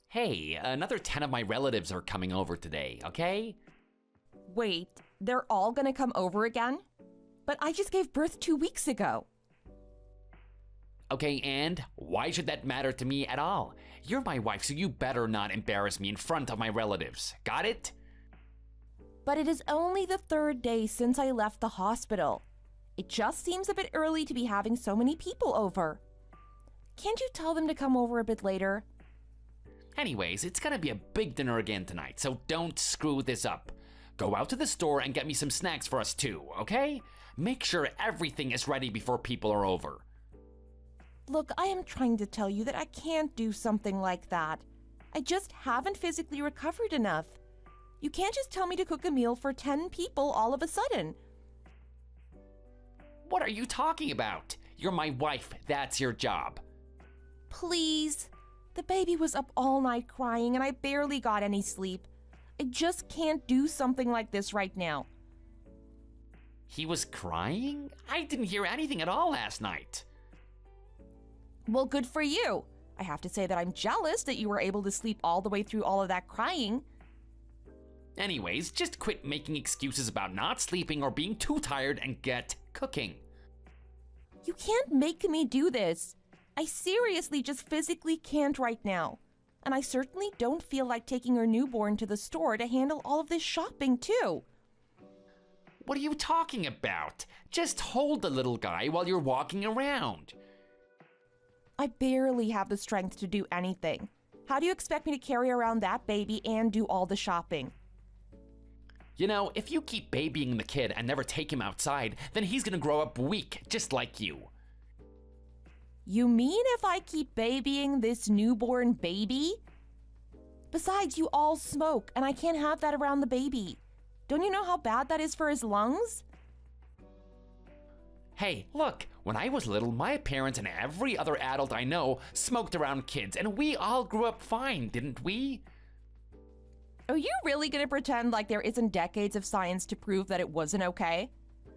Hey, another 10 of my relatives are coming over today, okay? Wait, they're all gonna come over again? But I just gave birth 2 weeks ago. Okay, and why should that matter to me at all? You're my wife, so you better not embarrass me in front of my relatives. Got it? But it is only the 3rd day since I left the hospital. It just seems a bit early to be having so many people over. Can't you tell them to come over a bit later? Anyways, it's gonna be a big dinner again tonight, so don't screw this up. Go out to the store and get me some snacks for us too, okay? Make sure everything is ready before people are over. Look, I am trying to tell you that I can't do something like that. I just haven't physically recovered enough. You can't just tell me to cook a meal for 10 people all of a sudden. What are you talking about? You're my wife, that's your job. Please. The baby was up all night crying and I barely got any sleep. I just can't do something like this right now. He was crying? I didn't hear anything at all last night. Well, good for you. I have to say that I'm jealous that you were able to sleep all the way through all of that crying. Anyways, just quit making excuses about not sleeping or being too tired and get cooking. You can't make me do this. I seriously just physically can't right now. And I certainly don't feel like taking your newborn to the store to handle all of this shopping too. What are you talking about? Just hold the little guy while you're walking around. I barely have the strength to do anything. How do you expect me to carry around that baby and do all the shopping? You know, if you keep babying the kid and never take him outside, then he's gonna grow up weak, just like you. You mean if I keep babying this newborn baby? Besides, you all smoke, and I can't have that around the baby. Don't you know how bad that is for his lungs? Hey, look, when I was little, my parents and every other adult I know smoked around kids, and we all grew up fine, didn't we? Are you really gonna pretend like there isn't decades of science to prove that it wasn't okay?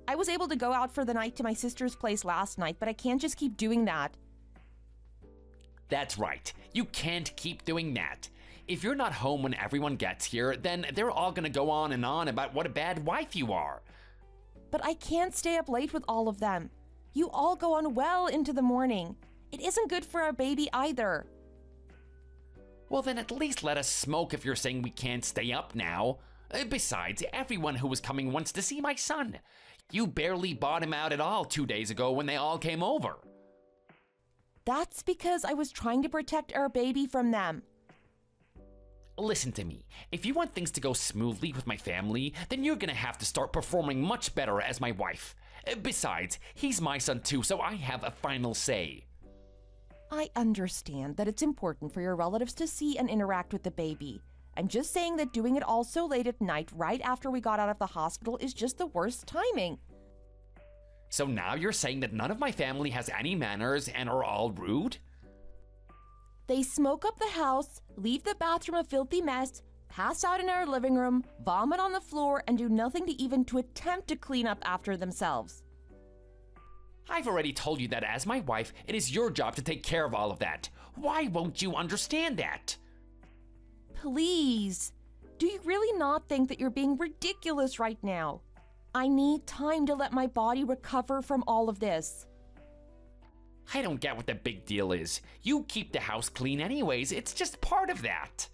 I was able to go out for the night to my sister's place last night, but I can't just keep doing that. That's right. You can't keep doing that. If you're not home when everyone gets here, then they're all gonna go on and on about what a bad wife you are. But I can't stay up late with all of them. You all go on well into the morning. It isn't good for our baby either. Well, then at least let us smoke if you're saying we can't stay up now. Besides, everyone who was coming wants to see my son. You barely bought him out at all 2 days ago when they all came over. That's because I was trying to protect our baby from them. Listen to me. If you want things to go smoothly with my family, then you're gonna have to start performing much better as my wife. Besides, he's my son too, so I have a final say. I understand that it's important for your relatives to see and interact with the baby. I'm just saying that doing it all so late at night, right after we got out of the hospital, is just the worst timing. So now you're saying that none of my family has any manners and are all rude? They smoke up the house, leave the bathroom a filthy mess, pass out in our living room, vomit on the floor, and do nothing to even to attempt to clean up after themselves. I've already told you that as my wife, it is your job to take care of all of that. Why won't you understand that? Please, do you really not think that you're being ridiculous right now? I need time to let my body recover from all of this. I don't get what the big deal is. You keep the house clean anyways, it's just part of that.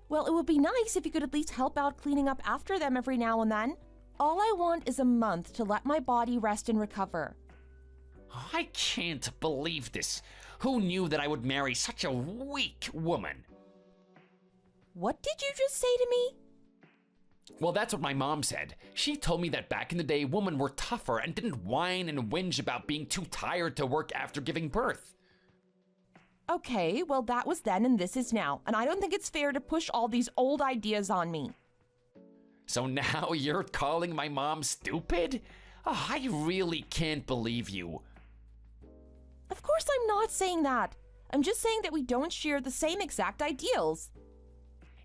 Well, it would be nice if you could at least help out cleaning up after them every now and then. All I want is a month to let my body rest and recover. I can't believe this. Who knew that I would marry such a weak woman? What did you just say to me? Well, that's what my mom said. She told me that back in the day, women were tougher and didn't whine and whinge about being too tired to work after giving birth. Okay, well that was then and this is now, and I don't think it's fair to push all these old ideas on me. So now you're calling my mom stupid? Oh, I really can't believe you. Of course I'm not saying that. I'm just saying that we don't share the same exact ideals.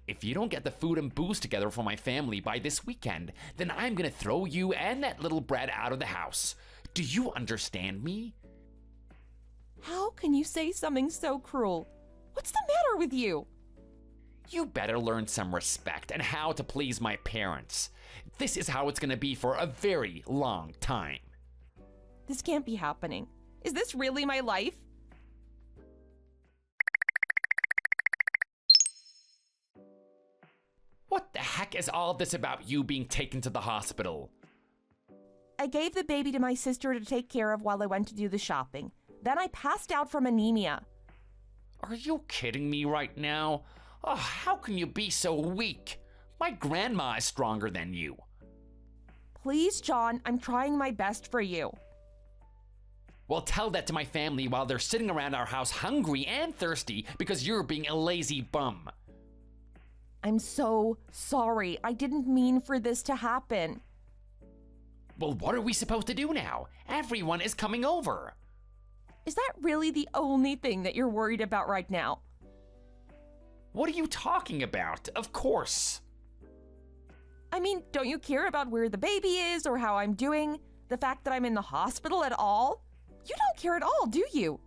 If you don't get the food and booze together for my family by this weekend, then I'm gonna throw you and that little brat out of the house. Do you understand me? How can you say something so cruel? What's the matter with you? You better learn some respect and how to please my parents. This is how it's gonna be for a very long time. This can't be happening. Is this really my life? What the heck is all this about you being taken to the hospital? I gave the baby to my sister to take care of while I went to do the shopping. Then I passed out from anemia. Are you kidding me right now? Oh, how can you be so weak? My grandma is stronger than you. Please, John, I'm trying my best for you. Well, tell that to my family while they're sitting around our house hungry and thirsty because you're being a lazy bum. I'm so sorry. I didn't mean for this to happen. Well, what are we supposed to do now? Everyone is coming over. Is that really the only thing that you're worried about right now? What are you talking about? Of course. I mean, don't you care about where the baby is or how I'm doing? The fact that I'm in the hospital at all? You don't care at all, do you?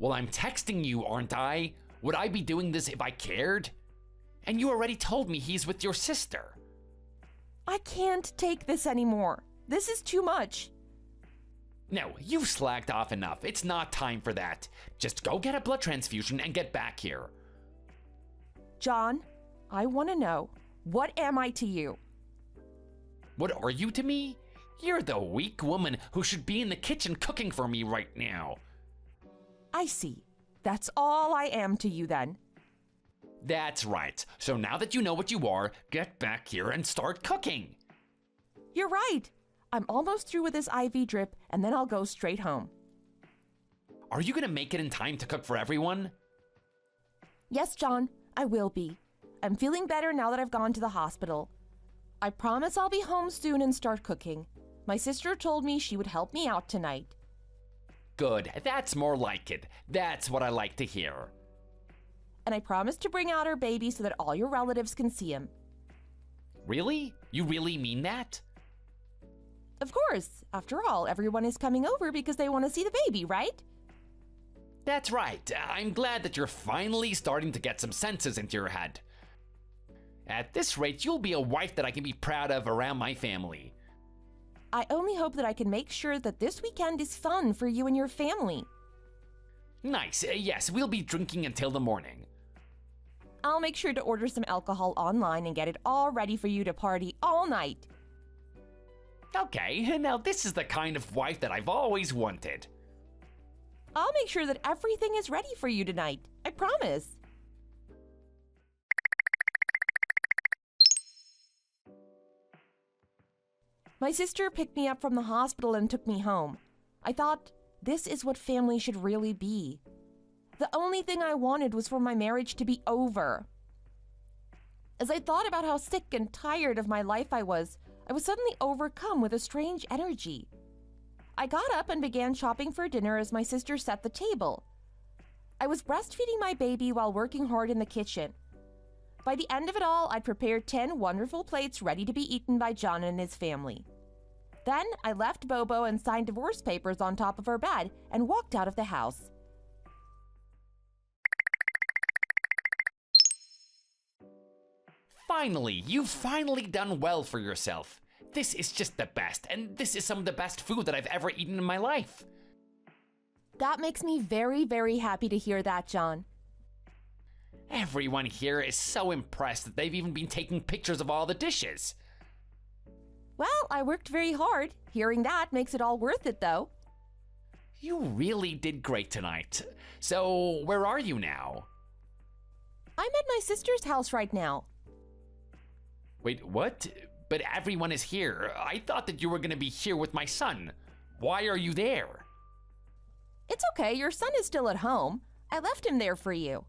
Well, I'm texting you, aren't I? Would I be doing this if I cared? And you already told me he's with your sister. I can't take this anymore. This is too much. No, you've slacked off enough. It's not time for that. Just go get a blood transfusion and get back here. John, I want to know, what am I to you? What are you to me? You're the weak woman who should be in the kitchen cooking for me right now. I see. That's all I am to you then. That's right. So now that you know what you are, get back here and start cooking. You're right. I'm almost through with this IV drip, and then I'll go straight home. Are you gonna make it in time to cook for everyone? Yes, John, I will be. I'm feeling better now that I've gone to the hospital. I promise I'll be home soon and start cooking. My sister told me she would help me out tonight. Good, that's more like it. That's what I like to hear. And I promise to bring out our baby so that all your relatives can see him. Really? You really mean that? Of course. After all, everyone is coming over because they want to see the baby, right? That's right. I'm glad that you're finally starting to get some senses into your head. At this rate, you'll be a wife that I can be proud of around my family. I only hope that I can make sure that this weekend is fun for you and your family. Nice. Yes, we'll be drinking until the morning. I'll make sure to order some alcohol online and get it all ready for you to party all night. Okay, now this is the kind of wife that I've always wanted. I'll make sure that everything is ready for you tonight. I promise. My sister picked me up from the hospital and took me home. I thought, this is what family should really be. The only thing I wanted was for my marriage to be over. As I thought about how sick and tired of my life I was suddenly overcome with a strange energy. I got up and began shopping for dinner as my sister set the table. I was breastfeeding my baby while working hard in the kitchen. By the end of it all, I'd prepared 10 wonderful plates ready to be eaten by John and his family. Then I left Bobo and signed divorce papers on top of her bed and walked out of the house. Finally, you've finally done well for yourself. This is just the best, and this is some of the best food that I've ever eaten in my life. That makes me very, very happy to hear that, John. Everyone here is so impressed that they've even been taking pictures of all the dishes. Well, I worked very hard. Hearing that makes it all worth it, though. You really did great tonight. So, where are you now? I'm at my sister's house right now. Wait, what? But everyone is here. I thought that you were gonna be here with my son. Why are you there? It's okay, your son is still at home. I left him there for you.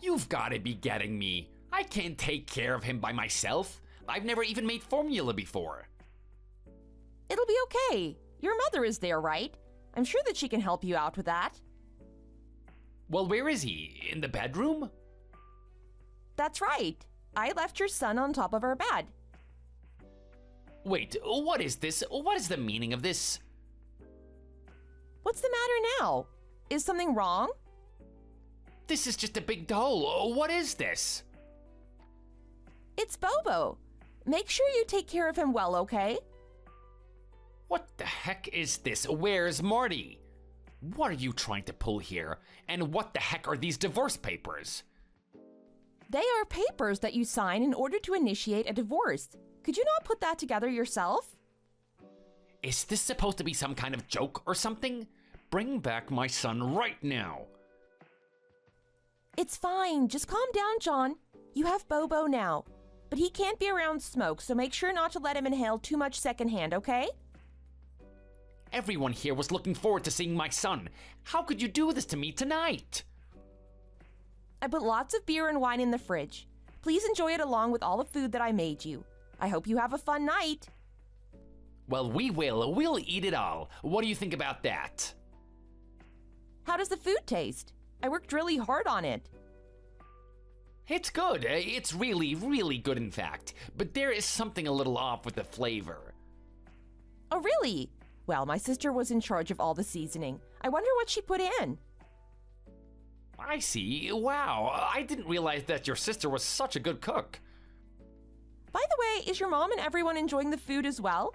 You've gotta be getting me. I can't take care of him by myself. I've never even made formula before. It'll be okay. Your mother is there, right? I'm sure that she can help you out with that. Well, where is he? In the bedroom? That's right. I left your son on top of our bed. Wait, what is this? What is the meaning of this? What's What's the matter now? Is something wrong? This is just a big doll. What is this? It's Bobo. Make sure you take care of him well, okay? What the heck is this? Where's Marty? What are you trying to pull here? And what the heck are these divorce papers? They are papers that you sign in order to initiate a divorce. Could you not put that together yourself? Is this supposed to be some kind of joke or something? Bring back my son right now. It's fine. Just calm down, John. You have Bobo now. But he can't be around smoke, so make sure not to let him inhale too much secondhand, okay? Everyone here was looking forward to seeing my son. How could you do this to me tonight? I put lots of beer and wine in the fridge. Please enjoy it along with all the food that I made you. I hope you have a fun night. Well, we will. We'll eat it all. What do you think about that? How does the food taste? I worked really hard on it. It's good. It's really, really good, in fact. But there is something a little off with the flavor. Oh, really? Well, my sister was in charge of all the seasoning. I wonder what she put in. I see. Wow. I didn't realize that your sister was such a good cook. By the way, is your mom and everyone enjoying the food as well?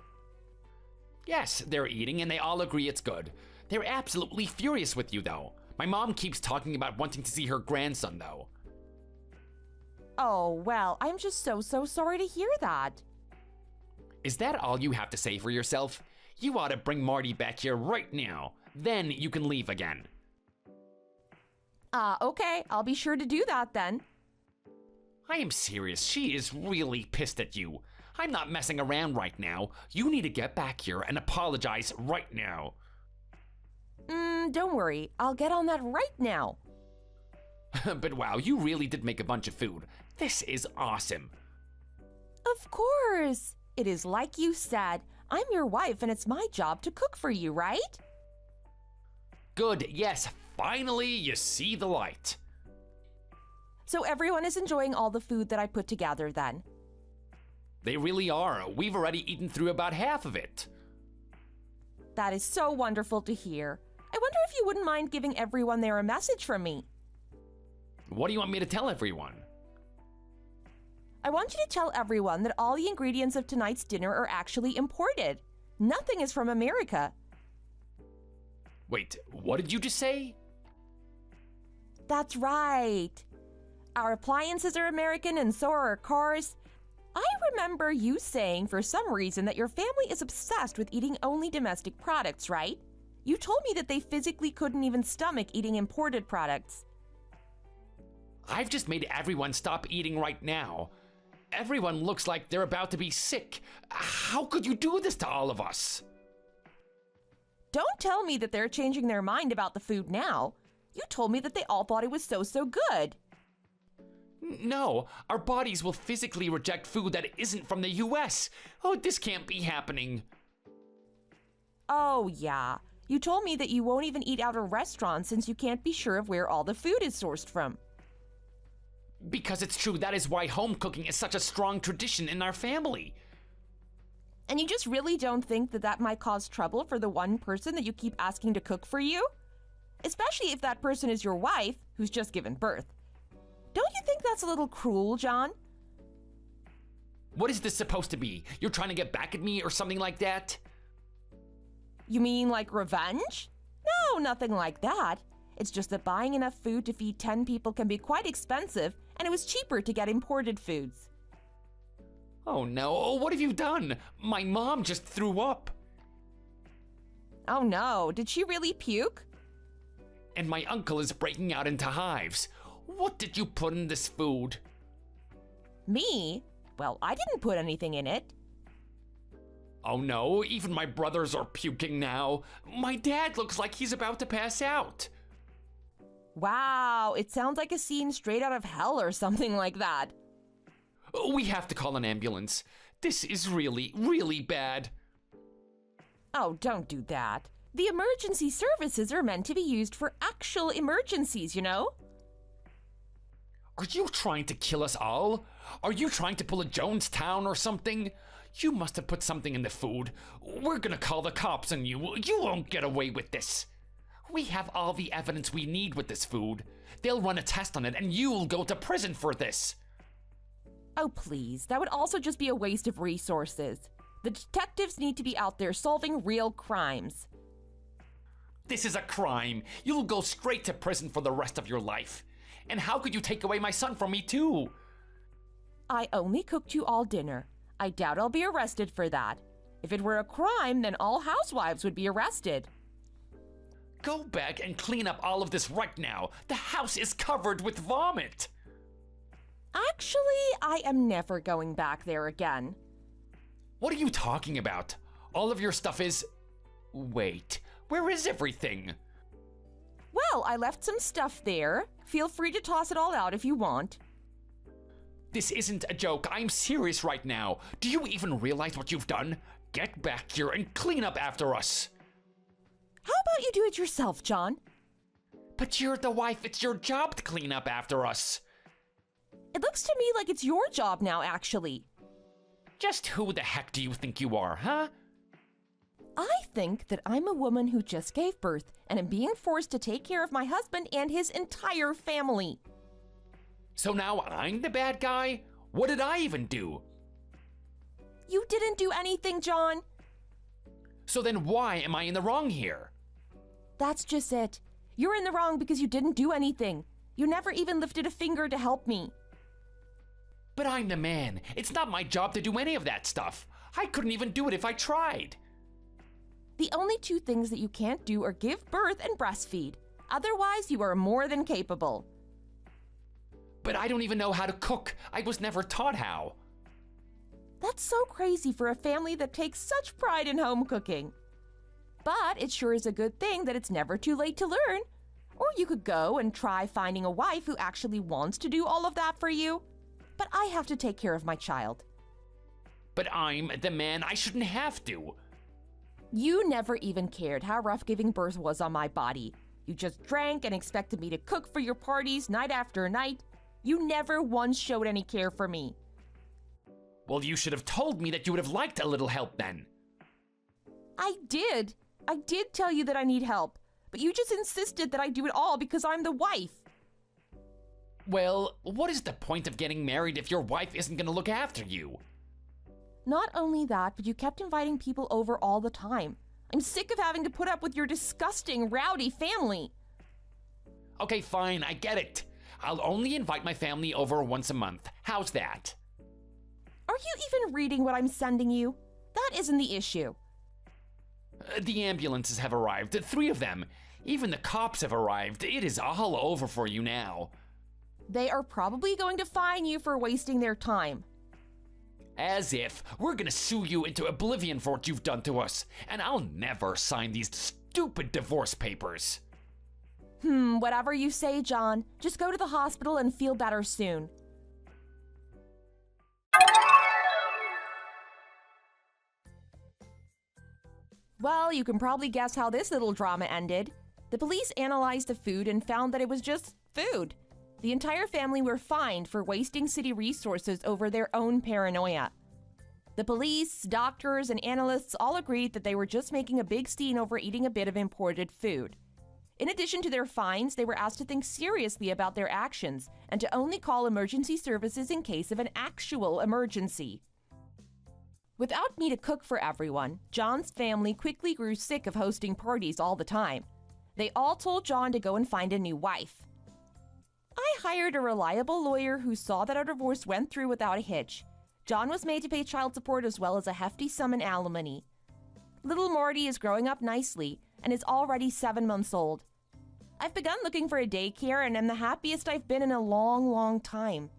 Yes, they're eating and they all agree it's good. They're absolutely furious with you, though. My mom keeps talking about wanting to see her grandson, though. Oh, well, I'm just so sorry to hear that. Is that all you have to say for yourself? You ought to bring Marty back here right now. Then you can leave again. Okay, I'll be sure to do that then. I am serious. She is really pissed at you. I'm not messing around right now. You need to get back here and apologize right now. Don't worry. I'll get on that right now. But wow, you really did make a bunch of food. This is awesome. Of course. It is like you said. I'm your wife and it's my job to cook for you, right? Good, yes. Finally, you see the light. So everyone is enjoying all the food that I put together then? They really are. We've already eaten through about half of it. That is so wonderful to hear. I wonder if you wouldn't mind giving everyone there a message from me. What do you want me to tell everyone? I want you to tell everyone that all the ingredients of tonight's dinner are actually imported. Nothing is from America. Wait, what did you just say? That's right. Our appliances are American and so are our cars. I remember you saying for some reason that your family is obsessed with eating only domestic products, right? You told me that they physically couldn't even stomach eating imported products. I've just made everyone stop eating right now. Everyone looks like they're about to be sick. How could you do this to all of us? Don't tell me that they're changing their mind about the food now. You told me that they all thought it was so good. No, our bodies will physically reject food that isn't from the US. Oh, this can't be happening. Oh, yeah. You told me that you won't even eat out at restaurants since you can't be sure of where all the food is sourced from. Because it's true, that is why home cooking is such a strong tradition in our family. And you just really don't think that that might cause trouble for the one person that you keep asking to cook for you? Especially if that person is your wife, who's just given birth. Don't you think that's a little cruel, John? What is this supposed to be? You're trying to get back at me or something like that? You mean like revenge? No, nothing like that. It's just that buying enough food to feed 10 people can be quite expensive, and it was cheaper to get imported foods. Oh no, what have you done? My mom just threw up. Oh no, did she really puke? And my uncle is breaking out into hives. What did you put in this food? Me? Well, I didn't put anything in it. Oh no, even my brothers are puking now. My dad looks like he's about to pass out. Wow, it sounds like a scene straight out of hell or something like that. We have to call an ambulance. This is really, really bad. Oh, don't do that. The emergency services are meant to be used for actual emergencies, you know? Are you trying to kill us all? Are you trying to pull a Jonestown or something? You must have put something in the food. We're gonna call the cops on you. You won't get away with this. We have all the evidence we need with this food. They'll run a test on it and you'll go to prison for this. Oh, please. That would also just be a waste of resources. The detectives need to be out there solving real crimes. This is a crime. You'll go straight to prison for the rest of your life. And how could you take away my son from me too? I only cooked you all dinner. I doubt I'll be arrested for that. If it were a crime, then all housewives would be arrested. Go back and clean up all of this right now. The house is covered with vomit. Actually, I am never going back there again. What are you talking about? All of your stuff is... Wait, where is everything? Well, I left some stuff there. Feel free to toss it all out if you want. This isn't a joke. I'm serious right now. Do you even realize what you've done? Get back here and clean up after us. How about you do it yourself, John? But you're the wife. It's your job to clean up after us. It looks to me like it's your job now, actually. Just who the heck do you think you are, huh? I think that I'm a woman who just gave birth and am being forced to take care of my husband and his entire family. So now I'm the bad guy? What did I even do? You didn't do anything, John. So then why am I in the wrong here? That's just it. You're in the wrong because you didn't do anything. You never even lifted a finger to help me. But I'm the man. It's not my job to do any of that stuff. I couldn't even do it if I tried. The only two things that you can't do are give birth and breastfeed. Otherwise, you are more than capable. But I don't even know how to cook. I was never taught how. That's so crazy for a family that takes such pride in home cooking. But it sure is a good thing that it's never too late to learn. Or you could go and try finding a wife who actually wants to do all of that for you. But I have to take care of my child. But I'm the man. I shouldn't have to. You never even cared how rough giving birth was on my body. You just drank and expected me to cook for your parties night after night. You never once showed any care for me. Well, you should have told me that you would have liked a little help then. I did. I did tell you that I need help. But you just insisted that I do it all because I'm the wife. Well, what is the point of getting married if your wife isn't going to look after you? Not only that, but you kept inviting people over all the time. I'm sick of having to put up with your disgusting, rowdy family. Okay, fine, I get it. I'll only invite my family over once a month. How's that? Are you even reading what I'm sending you? That isn't the issue. The ambulances have arrived, 3 of them. Even the cops have arrived. It is all over for you now. They are probably going to fine you for wasting their time. As if. We're gonna sue you into oblivion for what you've done to us. And I'll never sign these stupid divorce papers. Whatever you say, John. Just go to the hospital and feel better soon. Well, you can probably guess how this little drama ended. The police analyzed the food and found that it was just food. The entire family were fined for wasting city resources over their own paranoia. The police, doctors, and analysts all agreed that they were just making a big scene over eating a bit of imported food. In addition to their fines, they were asked to think seriously about their actions and to only call emergency services in case of an actual emergency. Without me to cook for everyone, John's family quickly grew sick of hosting parties all the time. They all told John to go and find a new wife. I hired a reliable lawyer who saw that our divorce went through without a hitch. John was made to pay child support as well as a hefty sum in alimony. Little Morty is growing up nicely and is already 7 months old. I've begun looking for a daycare and am the happiest I've been in a long, long time.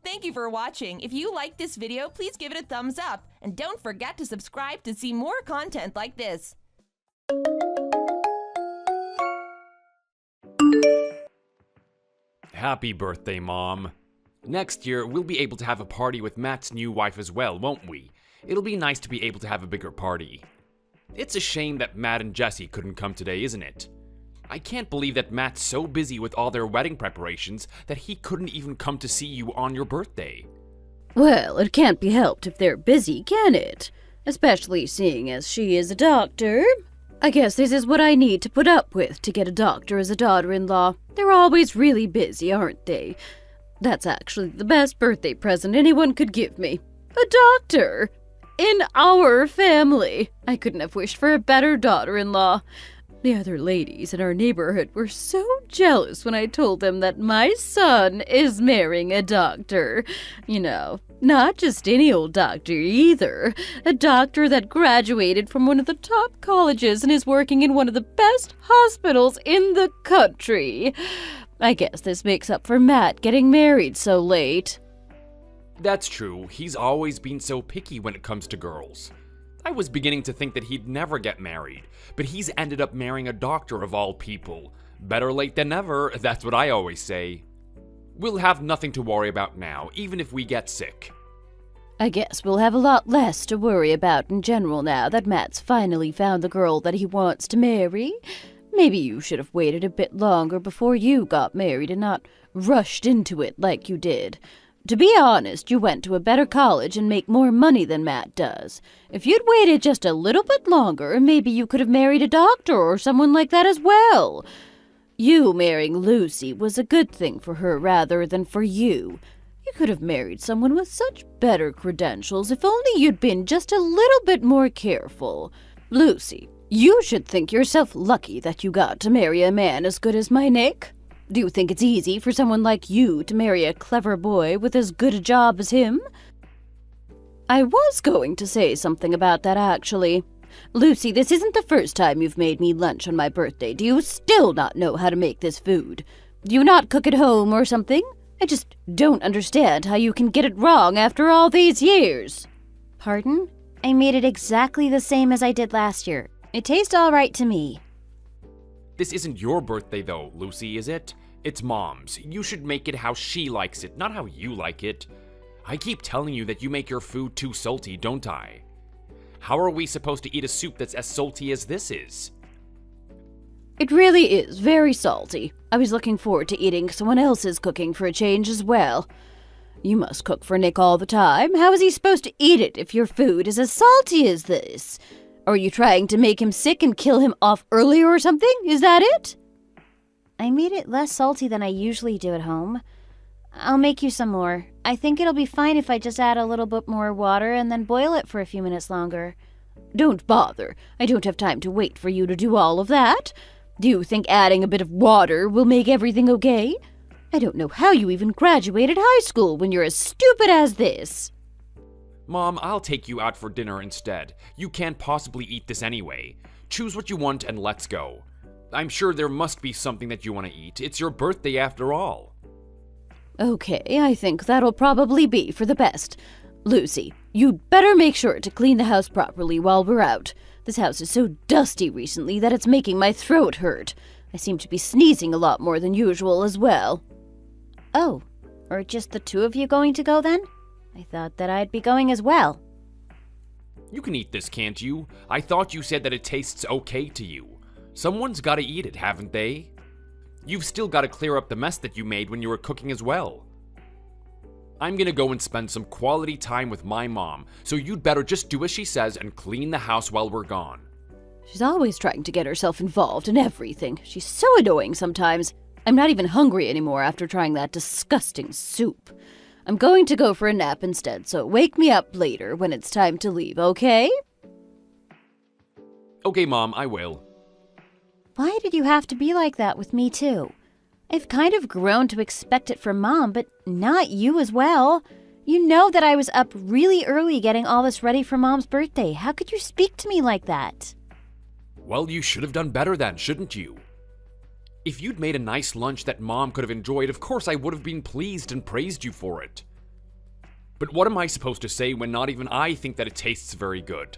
Thank you for watching. If you liked this video, please give it a thumbs up and don't forget to subscribe to see more content like this. Happy birthday, Mom. Next year, we'll be able to have a party with Matt's new wife as well, won't we? It'll be nice to be able to have a bigger party. It's a shame that Matt and Jesse couldn't come today, isn't it? I can't believe that Matt's so busy with all their wedding preparations that he couldn't even come to see you on your birthday. Well, it can't be helped if they're busy, can it? especially seeing as she is a doctor. I guess this is what I need to put up with to get a doctor as a daughter-in-law. They're always really busy, aren't they? That's actually the best birthday present anyone could give me. A doctor! In our family! I couldn't have wished for a better daughter-in-law. The other ladies in our neighborhood were so jealous when I told them that my son is marrying a doctor. You know, not just any old doctor either. A doctor that graduated from one of the top colleges and is working in one of the best hospitals in the country. I guess this makes up for Matt getting married so late. That's true. He's always been so picky when it comes to girls. I was beginning to think that he'd never get married, but he's ended up marrying a doctor of all people. Better late than never, that's what I always say. We'll have nothing to worry about now, even if we get sick. I guess we'll have a lot less to worry about in general now that Matt's finally found the girl that he wants to marry. Maybe you should have waited a bit longer before you got married and not rushed into it like you did. To be honest, you went to a better college and make more money than Matt does. If you'd waited just a little bit longer, maybe you could have married a doctor or someone like that as well. You marrying Lucy was a good thing for her rather than for you. You could have married someone with such better credentials if only you'd been just a little bit more careful. Lucy, you should think yourself lucky that you got to marry a man as good as my Nick. Do you think it's easy for someone like you to marry a clever boy with as good a job as him? I was going to say something about that, actually. Lucy, this isn't the first time you've made me lunch on my birthday. Do you still not know how to make this food? Do you not cook at home or something? I just don't understand how you can get it wrong after all these years. Pardon? I made it exactly the same as I did last year. It tastes all right to me. This isn't your birthday though, Lucy, is it? It's Mom's. You should make it how she likes it, not how you like it. I keep telling you that you make your food too salty, don't I? How are we supposed to eat a soup that's as salty as this is? It really is very salty. I was looking forward to eating someone else's cooking for a change as well. You must cook for Nick all the time. How is he supposed to eat it if your food is as salty as this? Are you trying to make him sick and kill him off earlier or something? Is that it? I made it less salty than I usually do at home. I'll make you some more. I think it'll be fine if I just add a little bit more water and then boil it for a few minutes longer. Don't bother. I don't have time to wait for you to do all of that. Do you think adding a bit of water will make everything okay? I don't know how you even graduated high school when you're as stupid as this. Mom, I'll take you out for dinner instead. You can't possibly eat this anyway. Choose what you want and let's go. I'm sure there must be something that you want to eat. It's your birthday after all. Okay, I think that'll probably be for the best. Lucy, you'd better make sure to clean the house properly while we're out. This house is so dusty recently that it's making my throat hurt. I seem to be sneezing a lot more than usual as well. Oh, are just the two of you going to go then? I thought that I'd be going as well. You can eat this, can't you? I thought you said that it tastes okay to you. Someone's gotta eat it, haven't they? You've still gotta clear up the mess that you made when you were cooking as well. I'm gonna go and spend some quality time with my mom, so you'd better just do as she says and clean the house while we're gone. She's always trying to get herself involved in everything. She's so annoying sometimes. I'm not even hungry anymore after trying that disgusting soup. I'm going to go for a nap instead, so wake me up later when it's time to leave, okay? Okay, Mom, I will. Why did you have to be like that with me too? I've kind of grown to expect it from Mom, but not you as well. You know that I was up really early getting all this ready for Mom's birthday. How could you speak to me like that? Well, you should have done better then, shouldn't you? If you'd made a nice lunch that Mom could have enjoyed, of course I would have been pleased and praised you for it. But what am I supposed to say when not even I think that it tastes very good?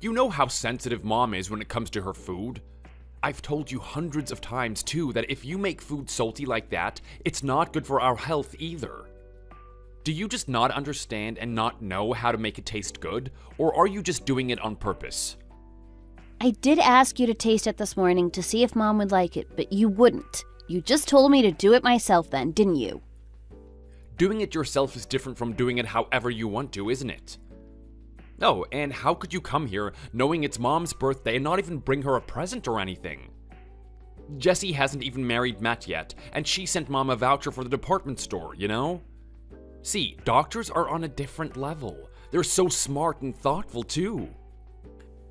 You know how sensitive Mom is when it comes to her food. I've told you hundreds of times too that if you make food salty like that, it's not good for our health either. Do you just not understand and not know how to make it taste good, or are you just doing it on purpose? I did ask you to taste it this morning to see if Mom would like it, but you wouldn't. You just told me to do it myself then, didn't you? Doing it yourself is different from doing it however you want to, isn't it? Oh, and how could you come here knowing it's Mom's birthday and not even bring her a present or anything? Jessie hasn't even married Matt yet, and she sent Mom a voucher for the department store, you know? See, doctors are on a different level. They're so smart and thoughtful, too.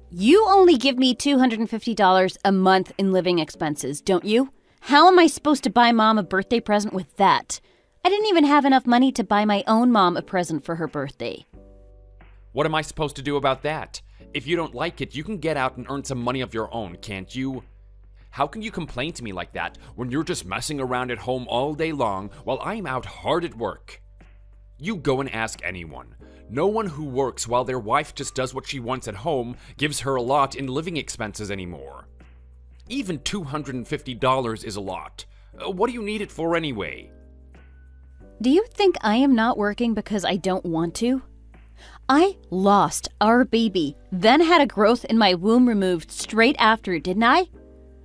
You only give me $250 a month in living expenses, don't you? How am I supposed to buy Mom a birthday present with that? I didn't even have enough money to buy my own mom a present for her birthday. What am I supposed to do about that? If you don't like it, you can get out and earn some money of your own, can't you? How can you complain to me like that when you're just messing around at home all day long while I'm out hard at work? You go and ask anyone. No one who works while their wife just does what she wants at home gives her a lot in living expenses anymore. Even $250 is a lot. What do you need it for anyway? Do you think I am not working because I don't want to? I lost our baby, then had a growth in my womb removed straight after, didn't I?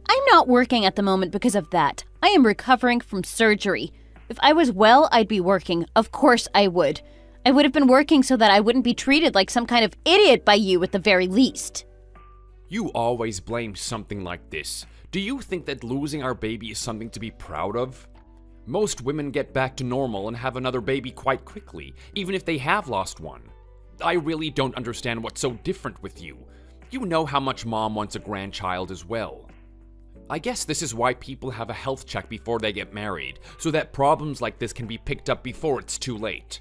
I'm not working at the moment because of that. I am recovering from surgery. If I was well, I'd be working. Of course I would. I would have been working so that I wouldn't be treated like some kind of idiot by you at the very least. You always blame something like this. Do you think that losing our baby is something to be proud of? Most women get back to normal and have another baby quite quickly, even if they have lost one. I really don't understand what's so different with you. You know how much Mom wants a grandchild as well. I guess this is why people have a health check before they get married, so that problems like this can be picked up before it's too late.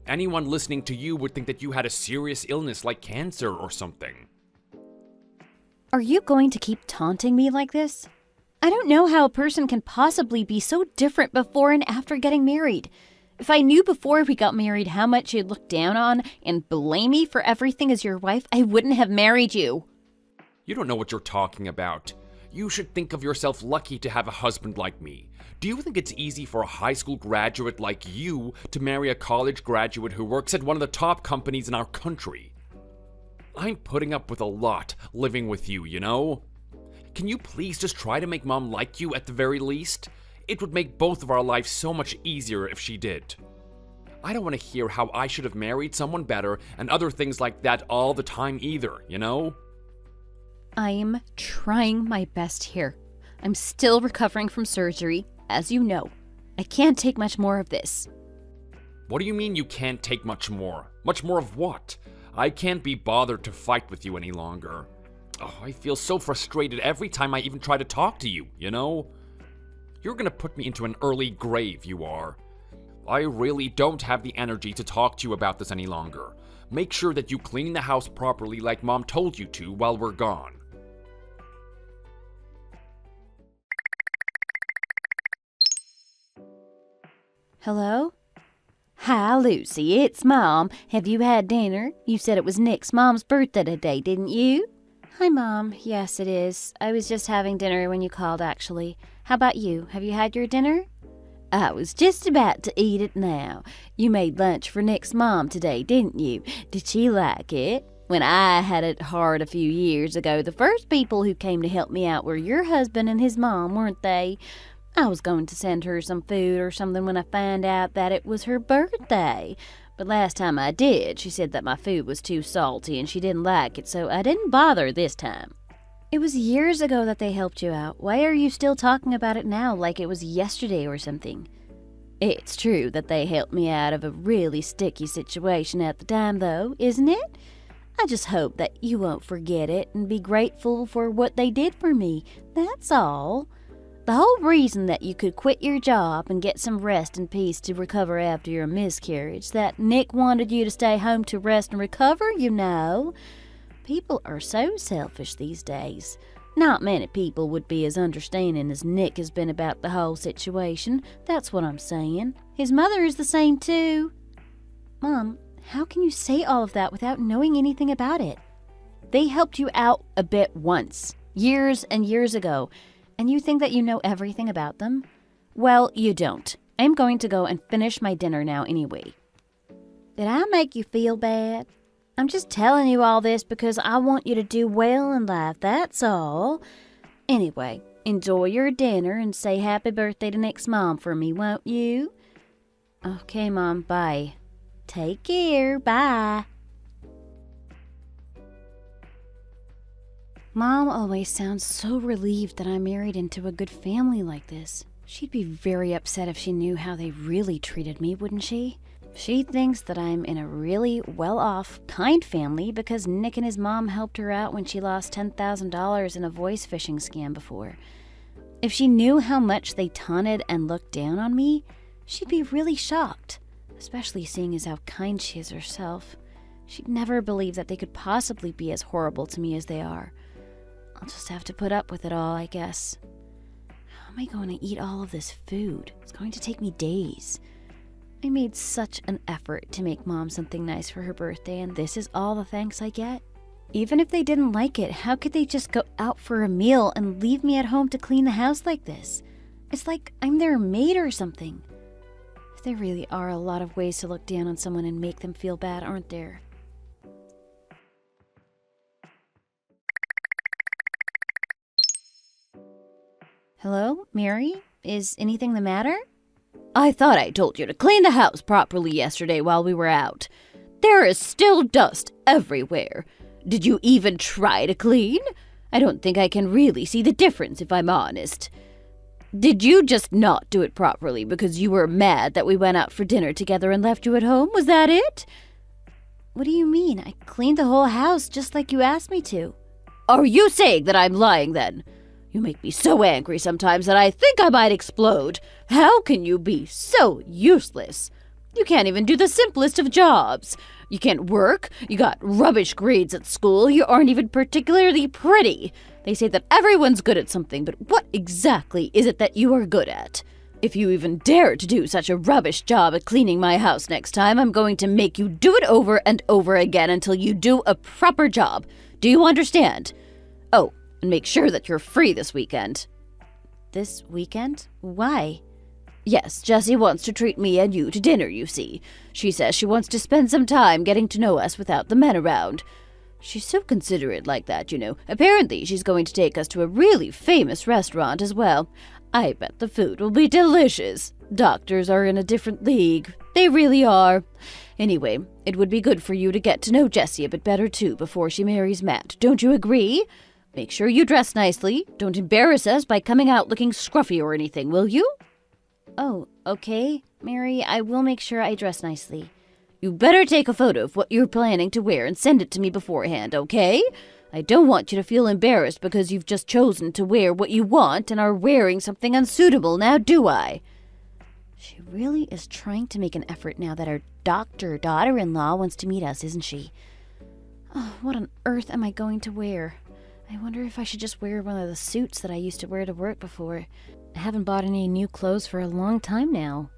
Anyone listening to you would think that you had a serious illness like cancer or something. Are you going to keep taunting me like this? I don't know how a person can possibly be so different before and after getting married. If I knew before we got married how much you'd look down on and blame me for everything as your wife, I wouldn't have married you. You don't know what you're talking about. You should think of yourself lucky to have a husband like me. Do you think it's easy for a high school graduate like you to marry a college graduate who works at one of the top companies in our country? I'm putting up with a lot living with you, you know? Can you please just try to make Mom like you at the very least? It would make both of our lives so much easier if she did. I don't want to hear how I should have married someone better and other things like that all the time either, you know? I'm trying my best here. I'm still recovering from surgery, as you know. I can't take much more of this. What do you mean you can't take much more? Much more of what? I can't be bothered to fight with you any longer. Oh, I feel so frustrated every time I even try to talk to you, you know? You're gonna put me into an early grave, you are. I really don't have the energy to talk to you about this any longer. Make sure that you clean the house properly like Mom told you to while we're gone. Hello? Hi, Lucy. It's Mom. Have you had dinner? You said it was Nick's mom's birthday today, didn't you? Hi, Mom. Yes, it is. I was just having dinner when you called, actually. How about you? Have you had your dinner? I was just about to eat it now. You made lunch for Nick's mom today, didn't you? Did she like it? When I had it hard a few years ago, the first people who came to help me out were your husband and his mom, weren't they? I was going to send her some food or something when I found out that it was her birthday. But last time I did, she said that my food was too salty and she didn't like it, so I didn't bother this time. It was years ago that they helped you out. Why are you still talking about it now like it was yesterday or something? It's true that they helped me out of a really sticky situation at the time, though, isn't it? I just hope that you won't forget it and be grateful for what they did for me. That's all. The whole reason that you could quit your job and get some rest and peace to recover after your miscarriage, that Nick wanted you to stay home to rest and recover, you know. People are so selfish these days. Not many people would be as understanding as Nick has been about the whole situation. That's what I'm saying. His mother is the same too. Mom, how can you say all of that without knowing anything about it? They helped you out a bit once, years and years ago, and you think that you know everything about them? Well, you don't. I'm going to go and finish my dinner now anyway. Did I make you feel bad? I'm just telling you all this because I want you to do well in life, that's all. Anyway, enjoy your dinner and say happy birthday to Nick's mom for me, won't you? Okay, Mom, bye. Take care, bye. Mom always sounds so relieved that I'm married into a good family like this. She'd be very upset if she knew how they really treated me, wouldn't she? She thinks that I'm in a really well-off, kind family because Nick and his mom helped her out when she lost $10,000 in a voice phishing scam before. If she knew how much they taunted and looked down on me, she'd be really shocked, especially seeing as how kind she is herself. She'd never believe that they could possibly be as horrible to me as they are. I'll just have to put up with it all, I guess. How am I going to eat all of this food? It's going to take me days. I made such an effort to make Mom something nice for her birthday, and this is all the thanks I get? Even if they didn't like it, how could they just go out for a meal and leave me at home to clean the house like this? It's like I'm their maid or something. There really are a lot of ways to look down on someone and make them feel bad, aren't there? Hello, Mary? Is anything the matter? I thought I told you to clean the house properly yesterday while we were out. There is still dust everywhere. Did you even try to clean? I don't think I can really see the difference if I'm honest. Did you just not do it properly because you were mad that we went out for dinner together and left you at home? Was that it? What do you mean? I cleaned the whole house just like you asked me to. Are you saying that I'm lying then? You make me so angry sometimes that I think I might explode. How can you be so useless? You can't even do the simplest of jobs. You can't work. You got rubbish grades at school. You aren't even particularly pretty. They say that everyone's good at something, but what exactly is it that you are good at? If you even dare to do such a rubbish job at cleaning my house next time, I'm going to make you do it over and over again until you do a proper job. Do you understand? Oh, and make sure that you're free this weekend. This weekend? Why? Yes, Jessie wants to treat me and you to dinner, you see. She says she wants to spend some time getting to know us without the men around. She's so considerate like that, you know. Apparently, she's going to take us to a really famous restaurant as well. I bet the food will be delicious. Doctors are in a different league. They really are. Anyway, it would be good for you to get to know Jessie a bit better, too, before she marries Matt. Don't you agree? Make sure you dress nicely. Don't embarrass us by coming out looking scruffy or anything, will you? Oh, okay, Mary, I will make sure I dress nicely. You better take a photo of what you're planning to wear and send it to me beforehand, okay? I don't want you to feel embarrassed because you've just chosen to wear what you want and are wearing something unsuitable, now do I? She really is trying to make an effort now that her daughter-in-law wants to meet us, isn't she? Oh, what on earth am I going to wear? I wonder if I should just wear one of the suits that I used to wear to work before. I haven't bought any new clothes for a long time now.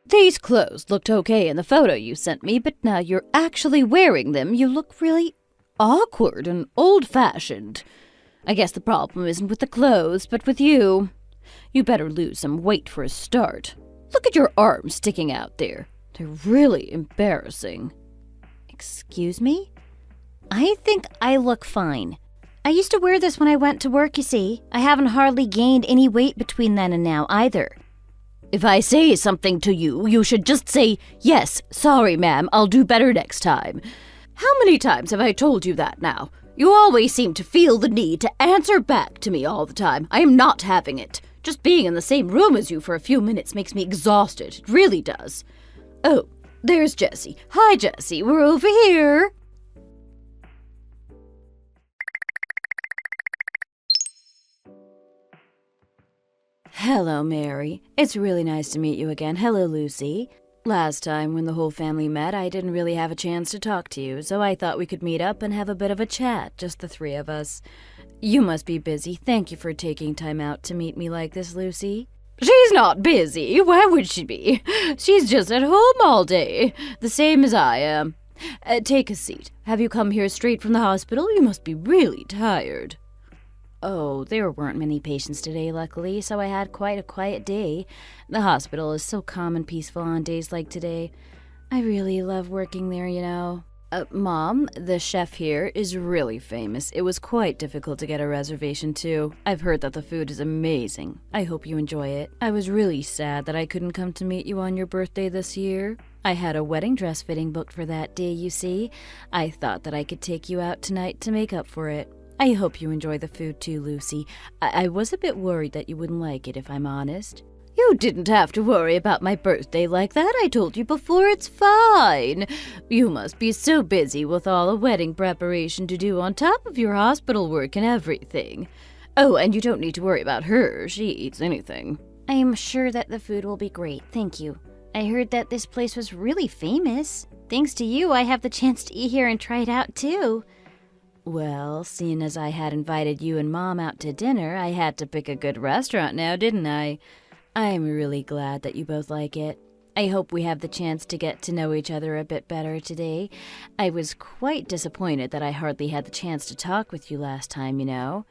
These clothes looked okay in the photo you sent me, but now you're actually wearing them. You look really awkward and old-fashioned. I guess the problem isn't with the clothes, but with you. You better lose some weight for a start. Look at your arms sticking out there. They're really embarrassing. Excuse me? I think I look fine. I used to wear this when I went to work, you see. I haven't hardly gained any weight between then and now, either. If I say something to you, you should just say, yes, sorry, ma'am, I'll do better next time. How many times have I told you that now? You always seem to feel the need to answer back to me all the time. I am not having it. Just being in the same room as you for a few minutes makes me exhausted. It really does. Oh, there's Jessie. Hi, Jessie. We're over here. Hello, Mary. It's really nice to meet you again. Hello, Lucy. Last time when the whole family met, I didn't really have a chance to talk to you, so I thought we could meet up and have a bit of a chat, just the three of us. You must be busy. Thank you for taking time out to meet me like this, Lucy. She's not busy. Why would she be? She's just at home all day, the same as I am. Take a seat. Have you come here straight from the hospital? You must be really tired. Oh, there weren't many patients today, luckily, so I had quite a quiet day. The hospital is so calm and peaceful on days like today. I really love working there, you know. Mom, the chef here is really famous. It was quite difficult to get a reservation, too. I've heard that the food is amazing. I hope you enjoy it. I was really sad that I couldn't come to meet you on your birthday this year. I had a wedding dress fitting booked for that day, you see. I thought that I could take you out tonight to make up for it. I hope you enjoy the food, too, Lucy. I was a bit worried that you wouldn't like it, if I'm honest. You didn't have to worry about my birthday like that. I told you before, it's fine. You must be so busy with all the wedding preparation to do on top of your hospital work and everything. Oh, and you don't need to worry about her. She eats anything. I am sure that the food will be great, thank you. I heard that this place was really famous. Thanks to you, I have the chance to eat here and try it out, too. Well, seeing as I had invited you and Mom out to dinner, I had to pick a good restaurant now, didn't I? I'm really glad that you both like it. I hope we have the chance to get to know each other a bit better today. I was quite disappointed that I hardly had the chance to talk with you last time, you know.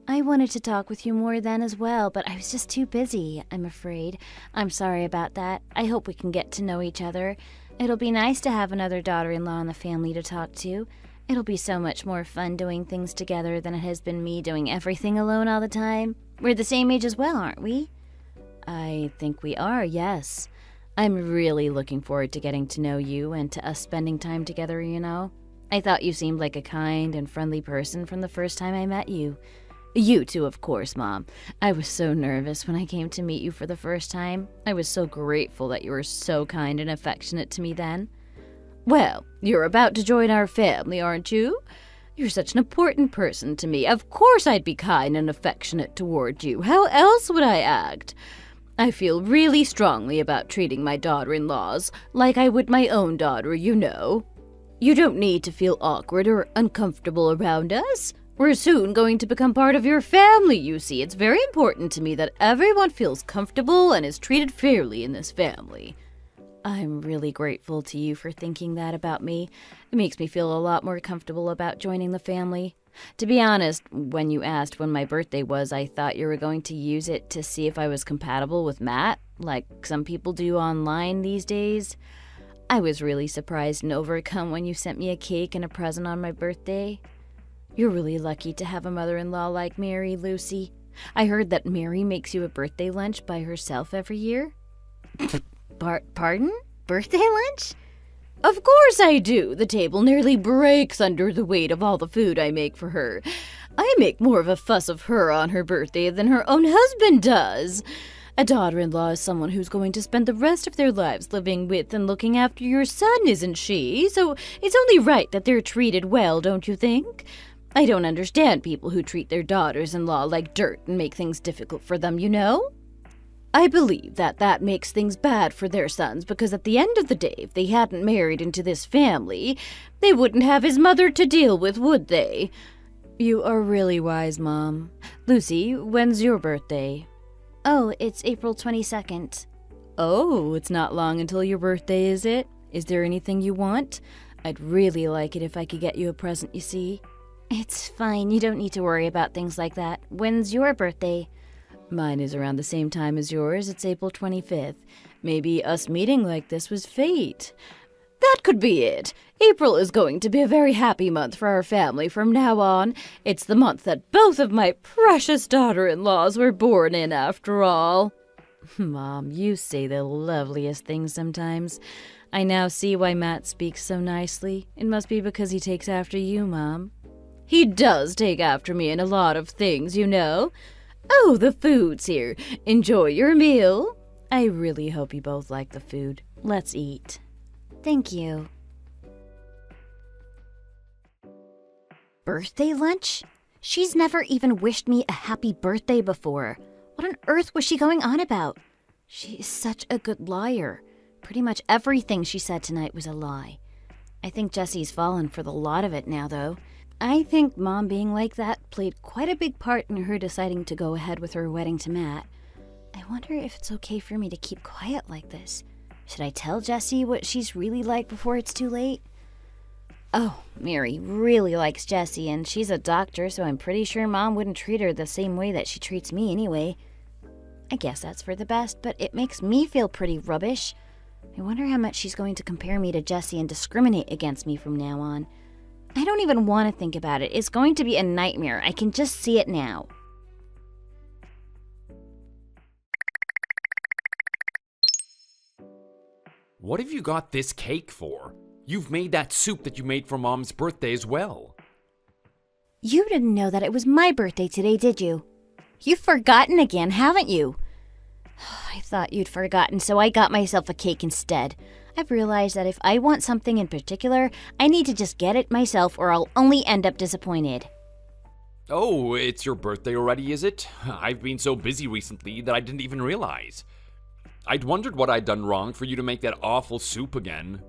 I wanted to talk with you more then as well, but I was just too busy, I'm afraid. I'm sorry about that. I hope we can get to know each other. It'll be nice to have another daughter-in-law in the family to talk to. It'll be so much more fun doing things together than it has been me doing everything alone all the time. We're the same age as well, aren't we? I think we are, yes. I'm really looking forward to getting to know you and to us spending time together, you know. I thought you seemed like a kind and friendly person from the first time I met you. You too, of course, Mom. I was so nervous when I came to meet you for the first time. I was so grateful that you were so kind and affectionate to me then. Well, you're about to join our family, aren't you? You're such an important person to me. Of course I'd be kind and affectionate toward you. How else would I act? I feel really strongly about treating my daughter-in-laws like I would my own daughter, you know. You don't need to feel awkward or uncomfortable around us. We're soon going to become part of your family, you see. It's very important to me that everyone feels comfortable and is treated fairly in this family. I'm really grateful to you for thinking that about me. It makes me feel a lot more comfortable about joining the family. To be honest, when you asked when my birthday was, I thought you were going to use it to see if I was compatible with Matt, like some people do online these days. I was really surprised and overcome when you sent me a cake and a present on my birthday. You're really lucky to have a mother-in-law like Mary, Lucy. I heard that Mary makes you a birthday lunch by herself every year. Pardon? Birthday lunch? Of course I do. The table nearly breaks under the weight of all the food I make for her. I make more of a fuss of her on her birthday than her own husband does. A daughter-in-law is someone who's going to spend the rest of their lives living with and looking after your son, isn't she? So it's only right that they're treated well, don't you think? I don't understand people who treat their daughters-in-law like dirt and make things difficult for them, you know? I believe that makes things bad for their sons, because at the end of the day, if they hadn't married into this family, they wouldn't have his mother to deal with, would they? You are really wise, Mom. Lucy, when's your birthday? Oh, it's April 22nd. Oh, it's not long until your birthday, is it? Is there anything you want? I'd really like it if I could get you a present, you see. It's fine, you don't need to worry about things like that. When's your birthday? Mine is around the same time as yours. It's April 25th. Maybe us meeting like this was fate. That could be it. April is going to be a very happy month for our family from now on. It's the month that both of my precious daughter-in-laws were born in, after all. Mom, you say the loveliest things sometimes. I now see why Matt speaks so nicely. It must be because he takes after you, Mom. He does take after me in a lot of things, you know. Oh, the food's here. Enjoy your meal. I really hope you both like the food. Let's eat. Thank you. Birthday lunch? She's never even wished me a happy birthday before. What on earth was she going on about? She is such a good liar. Pretty much everything she said tonight was a lie. I think Jessie's fallen for the lot of it now, though. I think Mom being like that played quite a big part in her deciding to go ahead with her wedding to Matt. I wonder if it's okay for me to keep quiet like this. Should I tell Jessie what she's really like before it's too late? Oh, Mary really likes Jessie, and she's a doctor, so I'm pretty sure Mom wouldn't treat her the same way that she treats me anyway. I guess that's for the best, but it makes me feel pretty rubbish. I wonder how much she's going to compare me to Jessie and discriminate against me from now on. I don't even want to think about it. It's going to be a nightmare. I can just see it now. What have you got this cake for? You've made that soup that you made for Mom's birthday as well. You didn't know that it was my birthday today, did you? You've forgotten again, haven't you? I thought you'd forgotten, so I got myself a cake instead. I've realized that if I want something in particular, I need to just get it myself or I'll only end up disappointed. Oh, it's your birthday already, is it? I've been so busy recently that I didn't even realize. I'd wondered what I'd done wrong for you to make that awful soup again.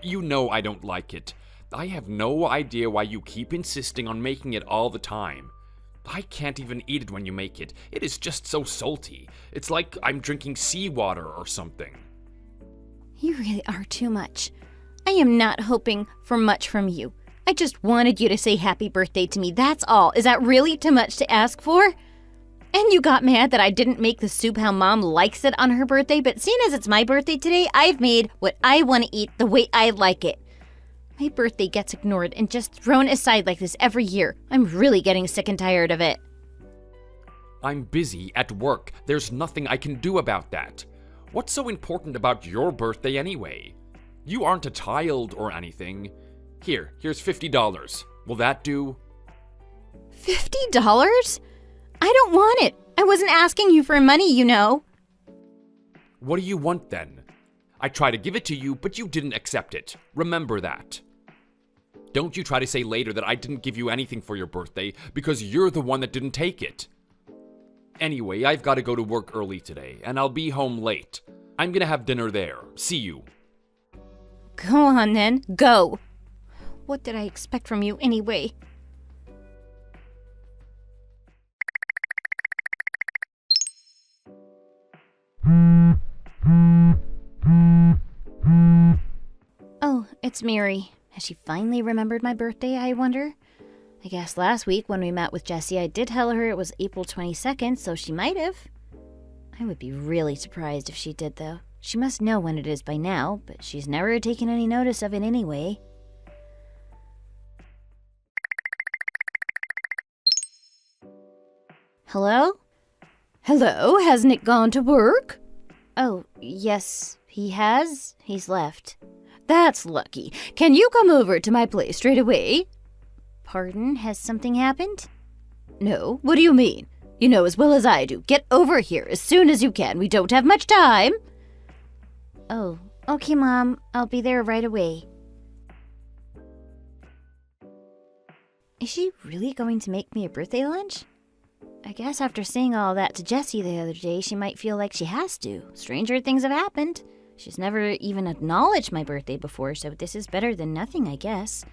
You know I don't like it. I have no idea why you keep insisting on making it all the time. I can't even eat it when you make it. It is just so salty. It's like I'm drinking seawater or something. You really are too much. I am not hoping for much from you. I just wanted you to say happy birthday to me, that's all. Is that really too much to ask for? And you got mad that I didn't make the soup how Mom likes it on her birthday, but seeing as it's my birthday today, I've made what I want to eat the way I like it. My birthday gets ignored and just thrown aside like this every year. I'm really getting sick and tired of it. I'm busy at work. There's nothing I can do about that. What's so important about your birthday anyway? You aren't a child or anything. Here's $50. Will that do? $50? I don't want it. I wasn't asking you for money, you know. What do you want then? I tried to give it to you, but you didn't accept it. Remember that. Don't you try to say later that I didn't give you anything for your birthday because you're the one that didn't take it. Anyway, I've got to go to work early today, and I'll be home late. I'm gonna have dinner there. See you. Go on then, go. What did I expect from you anyway? Oh, it's Mary. Has she finally remembered my birthday, I wonder? I guess last week when we met with Jessie, I did tell her it was April 22nd, so she might have. I would be really surprised if she did, though. She must know when it is by now, but she's never taken any notice of it anyway. Hello? Hello, hasn't it gone to work? Oh, yes, he has. He's left. That's lucky. Can you come over to my place straight away? Pardon? Has something happened? No. What do you mean? You know as well as I do. Get over here as soon as you can. We don't have much time. Oh, okay, Mom. I'll be there right away. Is she really going to make me a birthday lunch? I guess after saying all that to Jessie the other day, she might feel like she has to. Stranger things have happened. She's never even acknowledged my birthday before, so this is better than nothing, I guess.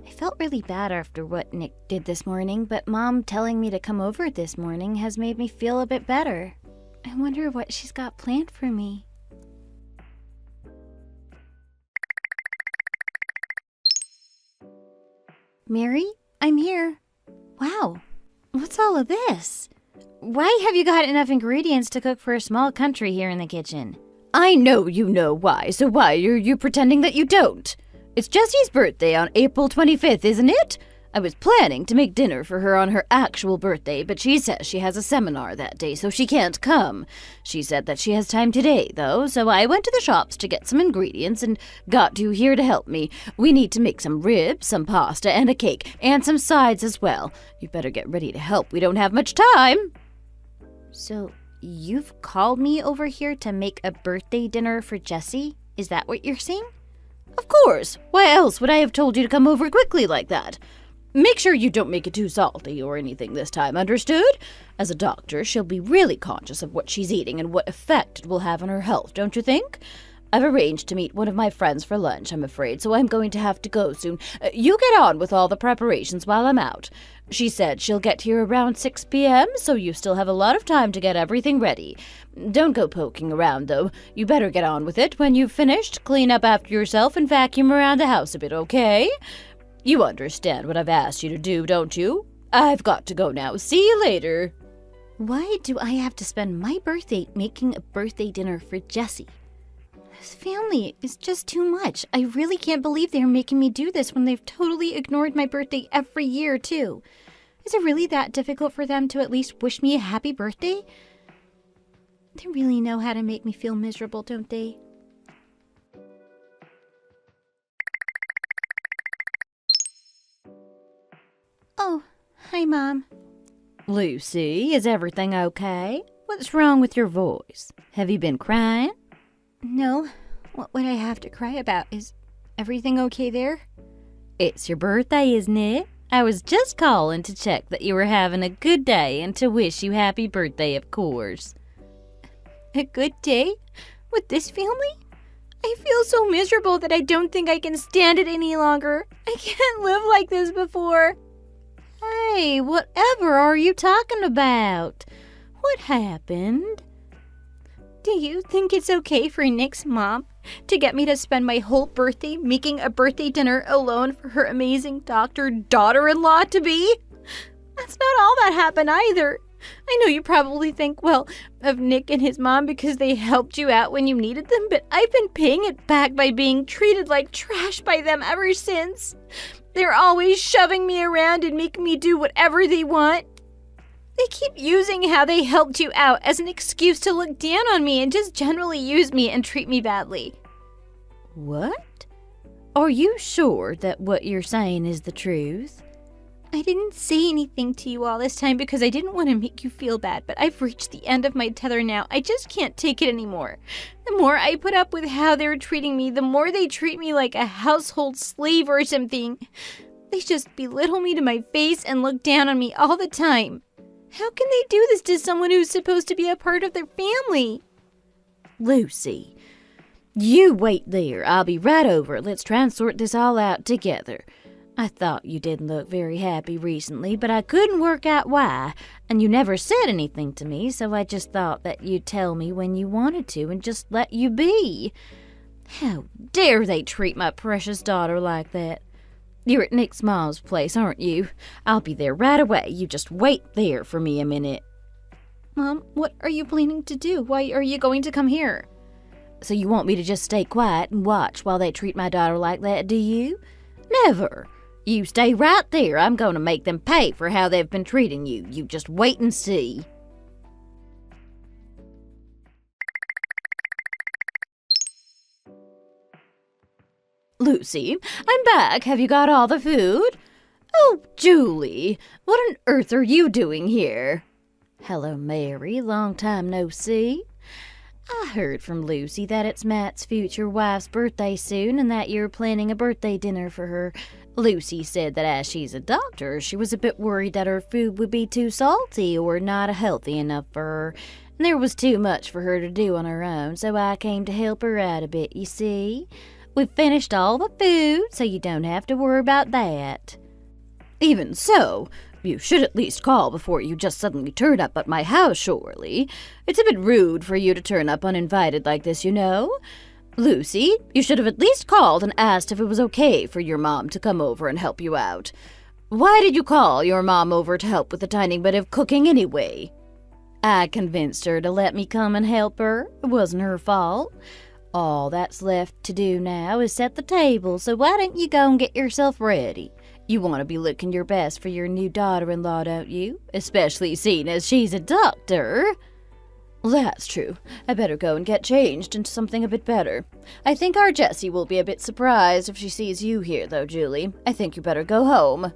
I felt really bad after what Nick did this morning, but Mom telling me to come over this morning has made me feel a bit better. I wonder what she's got planned for me. Mary, I'm here. Wow, what's all of this? Why have you got enough ingredients to cook for a small country here in the kitchen? I know you know why, so why are you pretending that you don't? It's Jessie's birthday on April 25th, isn't it? I was planning to make dinner for her on her actual birthday, but she says she has a seminar that day, so she can't come. She said that she has time today, though, so I went to the shops to get some ingredients and got you here to help me. We need to make some ribs, some pasta, and a cake, and some sides as well. You better get ready to help. We don't have much time. So, you've called me over here to make a birthday dinner for Jessie? Is that what you're saying? Of course. Why else would I have told you to come over quickly like that? Make sure you don't make it too salty or anything this time, understood? As a doctor, she'll be really conscious of what she's eating and what effect it will have on her health, don't you think? I've arranged to meet one of my friends for lunch, I'm afraid, so I'm going to have to go soon. You get on with all the preparations while I'm out. She said she'll get here around 6 p.m., so you still have a lot of time to get everything ready. Don't go poking around, though. You better get on with it. When you've finished, clean up after yourself and vacuum around the house a bit, okay? You understand what I've asked you to do, don't you? I've got to go now. See you later. Why do I have to spend my birthday making a birthday dinner for Jessie? This family is just too much. I really can't believe they're making me do this when they've totally ignored my birthday every year, too. Is it really that difficult for them to at least wish me a happy birthday? They really know how to make me feel miserable, don't they? Oh, hi, Mom. Lucy, is everything okay? What's wrong with your voice? Have you been crying? No. What would I have to cry about? Is everything okay there? It's your birthday, isn't it? I was just calling to check that you were having a good day and to wish you happy birthday, of course. A good day? With this family? I feel so miserable that I don't think I can stand it any longer. I can't live like this before. Hey, whatever are you talking about? What happened? Do you think it's okay for Nick's mom to get me to spend my whole birthday making a birthday dinner alone for her amazing doctor daughter-in-law to be? That's not all that happened either. I know you probably think, well, of Nick and his mom because they helped you out when you needed them, but I've been paying it back by being treated like trash by them ever since. They're always shoving me around and making me do whatever they want. They keep using how they helped you out as an excuse to look down on me and just generally use me and treat me badly. What? Are you sure that what you're saying is the truth? I didn't say anything to you all this time because I didn't want to make you feel bad, but I've reached the end of my tether now. I just can't take it anymore. The more I put up with how they're treating me, the more they treat me like a household slave or something. They just belittle me to my face and look down on me all the time. How can they do this to someone who's supposed to be a part of their family? Lucy, you wait there. I'll be right over. Let's try and sort this all out together. I thought you didn't look very happy recently, but I couldn't work out why, and you never said anything to me, so I just thought that you'd tell me when you wanted to and just let you be. How dare they treat my precious daughter like that? You're at Nick's mom's place, aren't you? I'll be there right away. You just wait there for me a minute. Mom, what are you planning to do? Why are you going to come here? So you want me to just stay quiet and watch while they treat my daughter like that, do you? Never. You stay right there. I'm going to make them pay for how they've been treating you. You just wait and see. Lucy, I'm back. Have you got all the food? Oh, Julie, what on earth are you doing here? Hello, Mary. Long time no see. I heard from Lucy that it's Matt's future wife's birthday soon and that you're planning a birthday dinner for her. Lucy said that as she's a doctor, she was a bit worried that her food would be too salty or not healthy enough for her. And there was too much for her to do on her own, so I came to help her out a bit, you see. We've finished all the food, so you don't have to worry about that. Even so, you should at least call before you just suddenly turn up at my house, surely. It's a bit rude for you to turn up uninvited like this, you know. Lucy, you should have at least called and asked if it was okay for your mom to come over and help you out. Why did you call your mom over to help with a tiny bit of cooking anyway? I convinced her to let me come and help her. It wasn't her fault. All that's left to do now is set the table, so why don't you go and get yourself ready? You want to be looking your best for your new daughter-in-law, don't you? Especially seeing as she's a doctor. That's true. I better go and get changed into something a bit better. I think our Jessie will be a bit surprised if she sees you here, though, Julie. I think you better go home.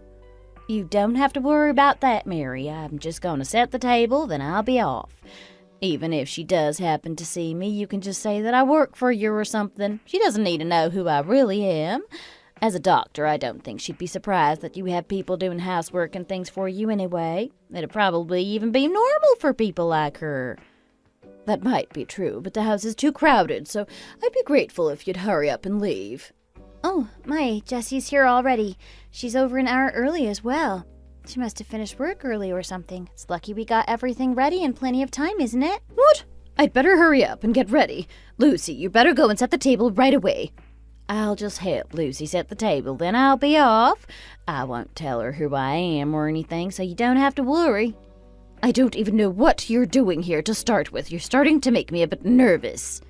You don't have to worry about that, Mary. I'm just going to set the table, then I'll be off. Even if she does happen to see me, you can just say that I work for you or something. She doesn't need to know who I really am. As a doctor, I don't think she'd be surprised that you have people doing housework and things for you anyway. It'd probably even be normal for people like her. That might be true, but the house is too crowded, so I'd be grateful if you'd hurry up and leave. Oh, my, Jessie's here already. She's over an hour early as well. She must have finished work early or something. It's lucky we got everything ready in plenty of time, isn't it? What? I'd better hurry up and get ready. Lucy, you better go and set the table right away. I'll just help Lucy set the table, then I'll be off. I won't tell her who I am or anything, so you don't have to worry. I don't even know what you're doing here to start with. You're starting to make me a bit nervous.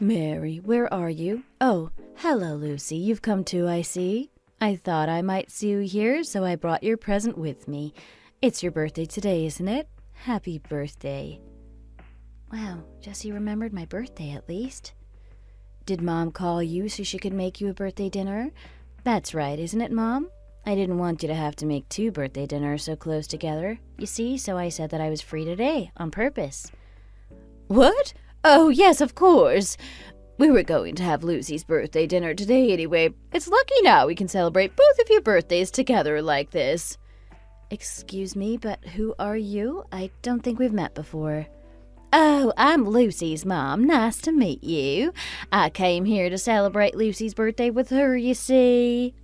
Mary, where are you? Oh, hello, Lucy. You've come too, I see. I thought I might see you here, so I brought your present with me. It's your birthday today, isn't it? Happy birthday. Wow, Jessie remembered my birthday at least. Did Mom call you so she could make you a birthday dinner? That's right, isn't it, Mom? I didn't want you to have to make 2 birthday dinners so close together, you see, so I said that I was free today, on purpose. What? Oh, yes, of course. We were going to have Lucy's birthday dinner today anyway. It's lucky now we can celebrate both of your birthdays together like this. Excuse me, but who are you? I don't think we've met before. Oh, I'm Lucy's mom. Nice to meet you. I came here to celebrate Lucy's birthday with her, you see.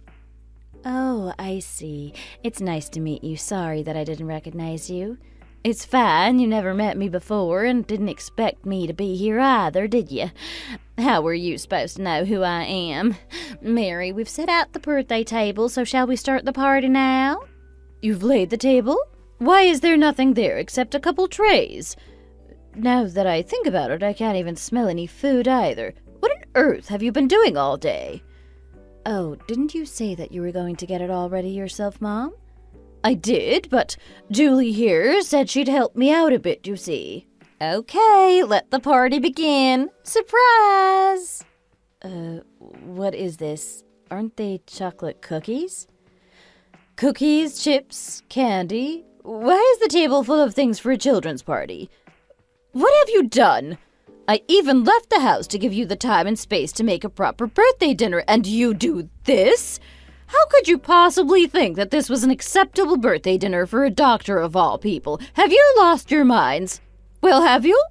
Oh, I see. It's nice to meet you. Sorry that I didn't recognize you. It's fine, you never met me before and didn't expect me to be here either, did you? How were you supposed to know who I am? Mary, we've set out the birthday table, so shall we start the party now? You've laid the table? Why is there nothing there except a couple trays? Now that I think about it, I can't even smell any food either. What on earth have you been doing all day? Oh, didn't you say that you were going to get it all ready yourself, Mom? I did, but Julie here said she'd help me out a bit, you see. Okay, let the party begin. Surprise! What is this? Aren't they chocolate cookies? Cookies, chips, candy. Why is the table full of things for a children's party? What have you done? I even left the house to give you the time and space to make a proper birthday dinner, and you do this? How could you possibly think that this was an acceptable birthday dinner for a doctor of all people? Have you lost your minds? Well, have you?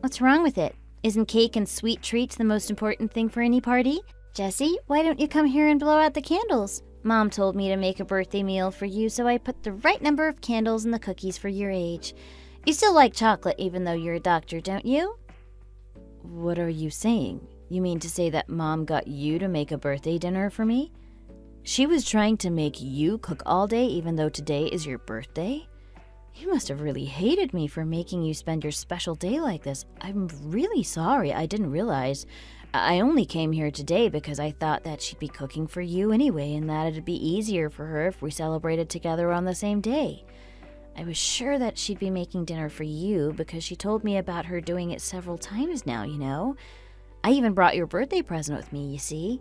What's wrong with it? Isn't cake and sweet treats the most important thing for any party? Jessie, why don't you come here and blow out the candles? Mom told me to make a birthday meal for you, so I put the right number of candles in the cookies for your age. You still like chocolate even though you're a doctor, don't you? What are you saying? You mean to say that Mom got you to make a birthday dinner for me? She was trying to make you cook all day even though today is your birthday? You must have really hated me for making you spend your special day like this. I'm really sorry. I didn't realize. I only came here today because I thought that she'd be cooking for you anyway and that it'd be easier for her if we celebrated together on the same day. I was sure that she'd be making dinner for you because she told me about her doing it several times now, you know. I even brought your birthday present with me, you see.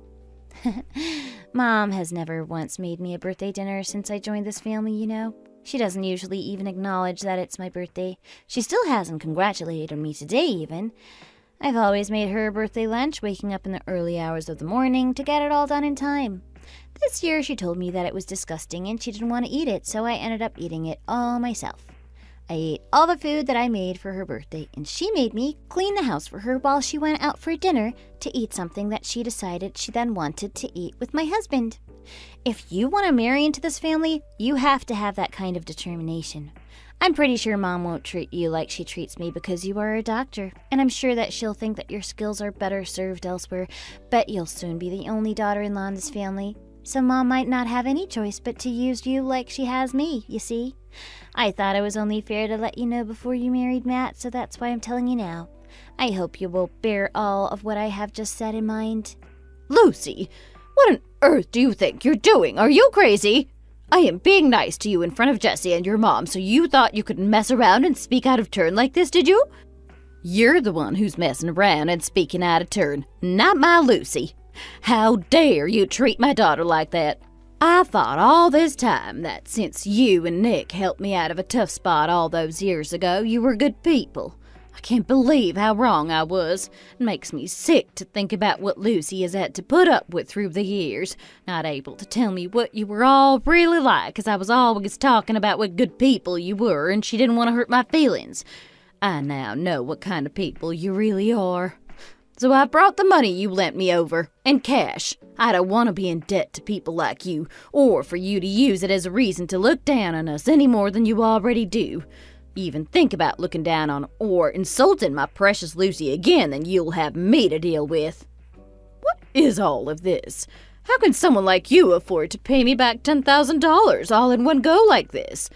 Mom has never once made me a birthday dinner since I joined this family, you know. She doesn't usually even acknowledge that it's my birthday. She still hasn't congratulated me today, even. I've always made her a birthday lunch, waking up in the early hours of the morning to get it all done in time. This year she told me that it was disgusting and she didn't want to eat it, so I ended up eating it all myself. I ate all the food that I made for her birthday, and she made me clean the house for her while she went out for dinner to eat something that she decided she then wanted to eat with my husband. If you want to marry into this family, you have to have that kind of determination. I'm pretty sure Mom won't treat you like she treats me because you are a doctor, and I'm sure that she'll think that your skills are better served elsewhere, but you'll soon be the only daughter-in-law in this family. So Mom might not have any choice but to use you like she has me, you see. I thought it was only fair to let you know before you married Matt, so that's why I'm telling you now. I hope you will bear all of what I have just said in mind. Lucy, what on earth do you think you're doing? Are you crazy? I am being nice to you in front of Jessie and your mom, so you thought you could mess around and speak out of turn like this, did you? You're the one who's messing around and speaking out of turn, not my Lucy. How dare you treat my daughter like that? I thought all this time that since you and Nick helped me out of a tough spot all those years ago, you were good people. I can't believe how wrong I was. It makes me sick to think about what Lucy has had to put up with through the years, not able to tell me what you were all really like, 'cause I was always talking about what good people you were, and she didn't want to hurt my feelings. I now know what kind of people you really are. So I brought the money you lent me over, in cash. I don't want to be in debt to people like you, or for you to use it as a reason to look down on us any more than you already do. Even think about looking down on or insulting my precious Lucy again, then you'll have me to deal with. What is all of this? How can someone like you afford to pay me back $10,000 all in one go like this?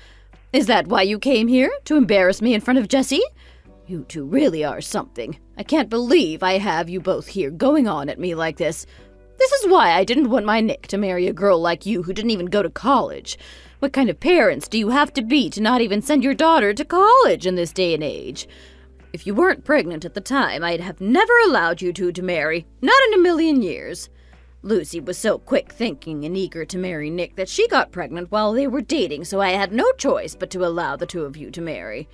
Is that why you came here, to embarrass me in front of Jessie? You two really are something. I can't believe I have you both here going on at me like this. This is why I didn't want my Nick to marry a girl like you who didn't even go to college. What kind of parents do you have to be to not even send your daughter to college in this day and age? If you weren't pregnant at the time, I'd have never allowed you two to marry. Not in a million years. Lucy was so quick-thinking and eager to marry Nick that she got pregnant while they were dating, so I had no choice but to allow the two of you to marry.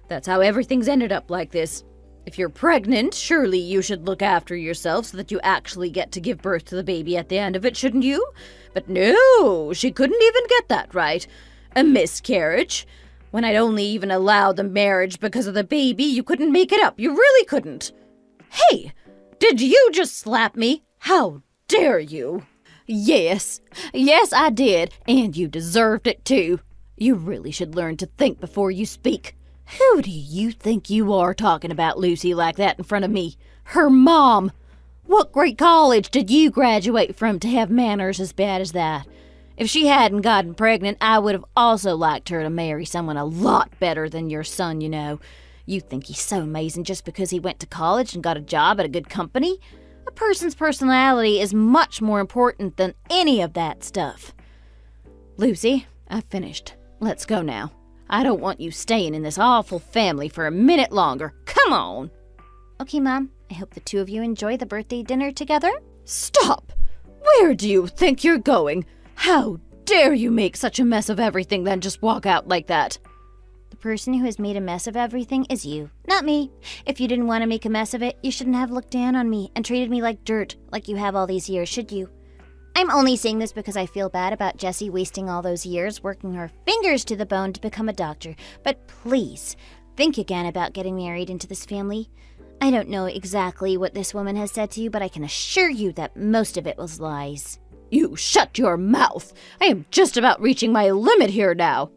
That's how everything's ended up like this. If you're pregnant, surely you should look after yourself so that you actually get to give birth to the baby at the end of it, shouldn't you? But no, she couldn't even get that right. A miscarriage. When I'd only even allowed the marriage because of the baby, you couldn't make it up. You really couldn't. Hey, did you just slap me? How dare you? Yes, I did, and you deserved it too. You really should learn to think before you speak. Who do you think you are talking about Lucy like that in front of me? Her mom! What great college did you graduate from to have manners as bad as that? If she hadn't gotten pregnant, I would have also liked her to marry someone a lot better than your son, you know. You think he's so amazing just because he went to college and got a job at a good company? A person's personality is much more important than any of that stuff. Lucy, I've finished. Let's go now. I don't want you staying in this awful family for a minute longer. Come on! Okay, Mom. I hope the two of you enjoy the birthday dinner together. Stop! Where do you think you're going? How dare you make such a mess of everything, then just walk out like that? The person who has made a mess of everything is you, not me. If you didn't want to make a mess of it, you shouldn't have looked down on me and treated me like dirt, like you have all these years, should you? I'm only saying this because I feel bad about Jessie wasting all those years working her fingers to the bone to become a doctor. But please, think again about getting married into this family. I don't know exactly what this woman has said to you, but I can assure you that most of it was lies. You shut your mouth! I am just about reaching my limit here now.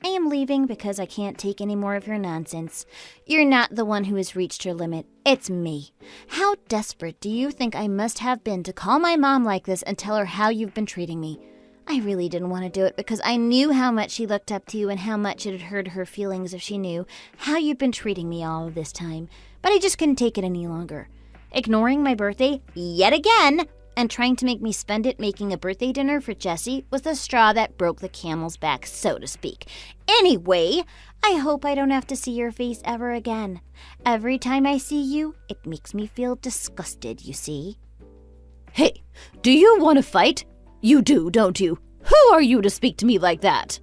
I am leaving because I can't take any more of your nonsense. You're not the one who has reached your limit. It's me. How desperate do you think I must have been to call my mom like this and tell her how you've been treating me? I really didn't want to do it because I knew how much she looked up to you and how much it had hurt her feelings if she knew how you've been treating me all of this time. But I just couldn't take it any longer. Ignoring my birthday yet again and trying to make me spend it making a birthday dinner for Jessie was the straw that broke the camel's back, so to speak. Anyway, I hope I don't have to see your face ever again. Every time I see you, it makes me feel disgusted, you see. Hey, do you want to fight? You do, don't you? Who are you to speak to me like that?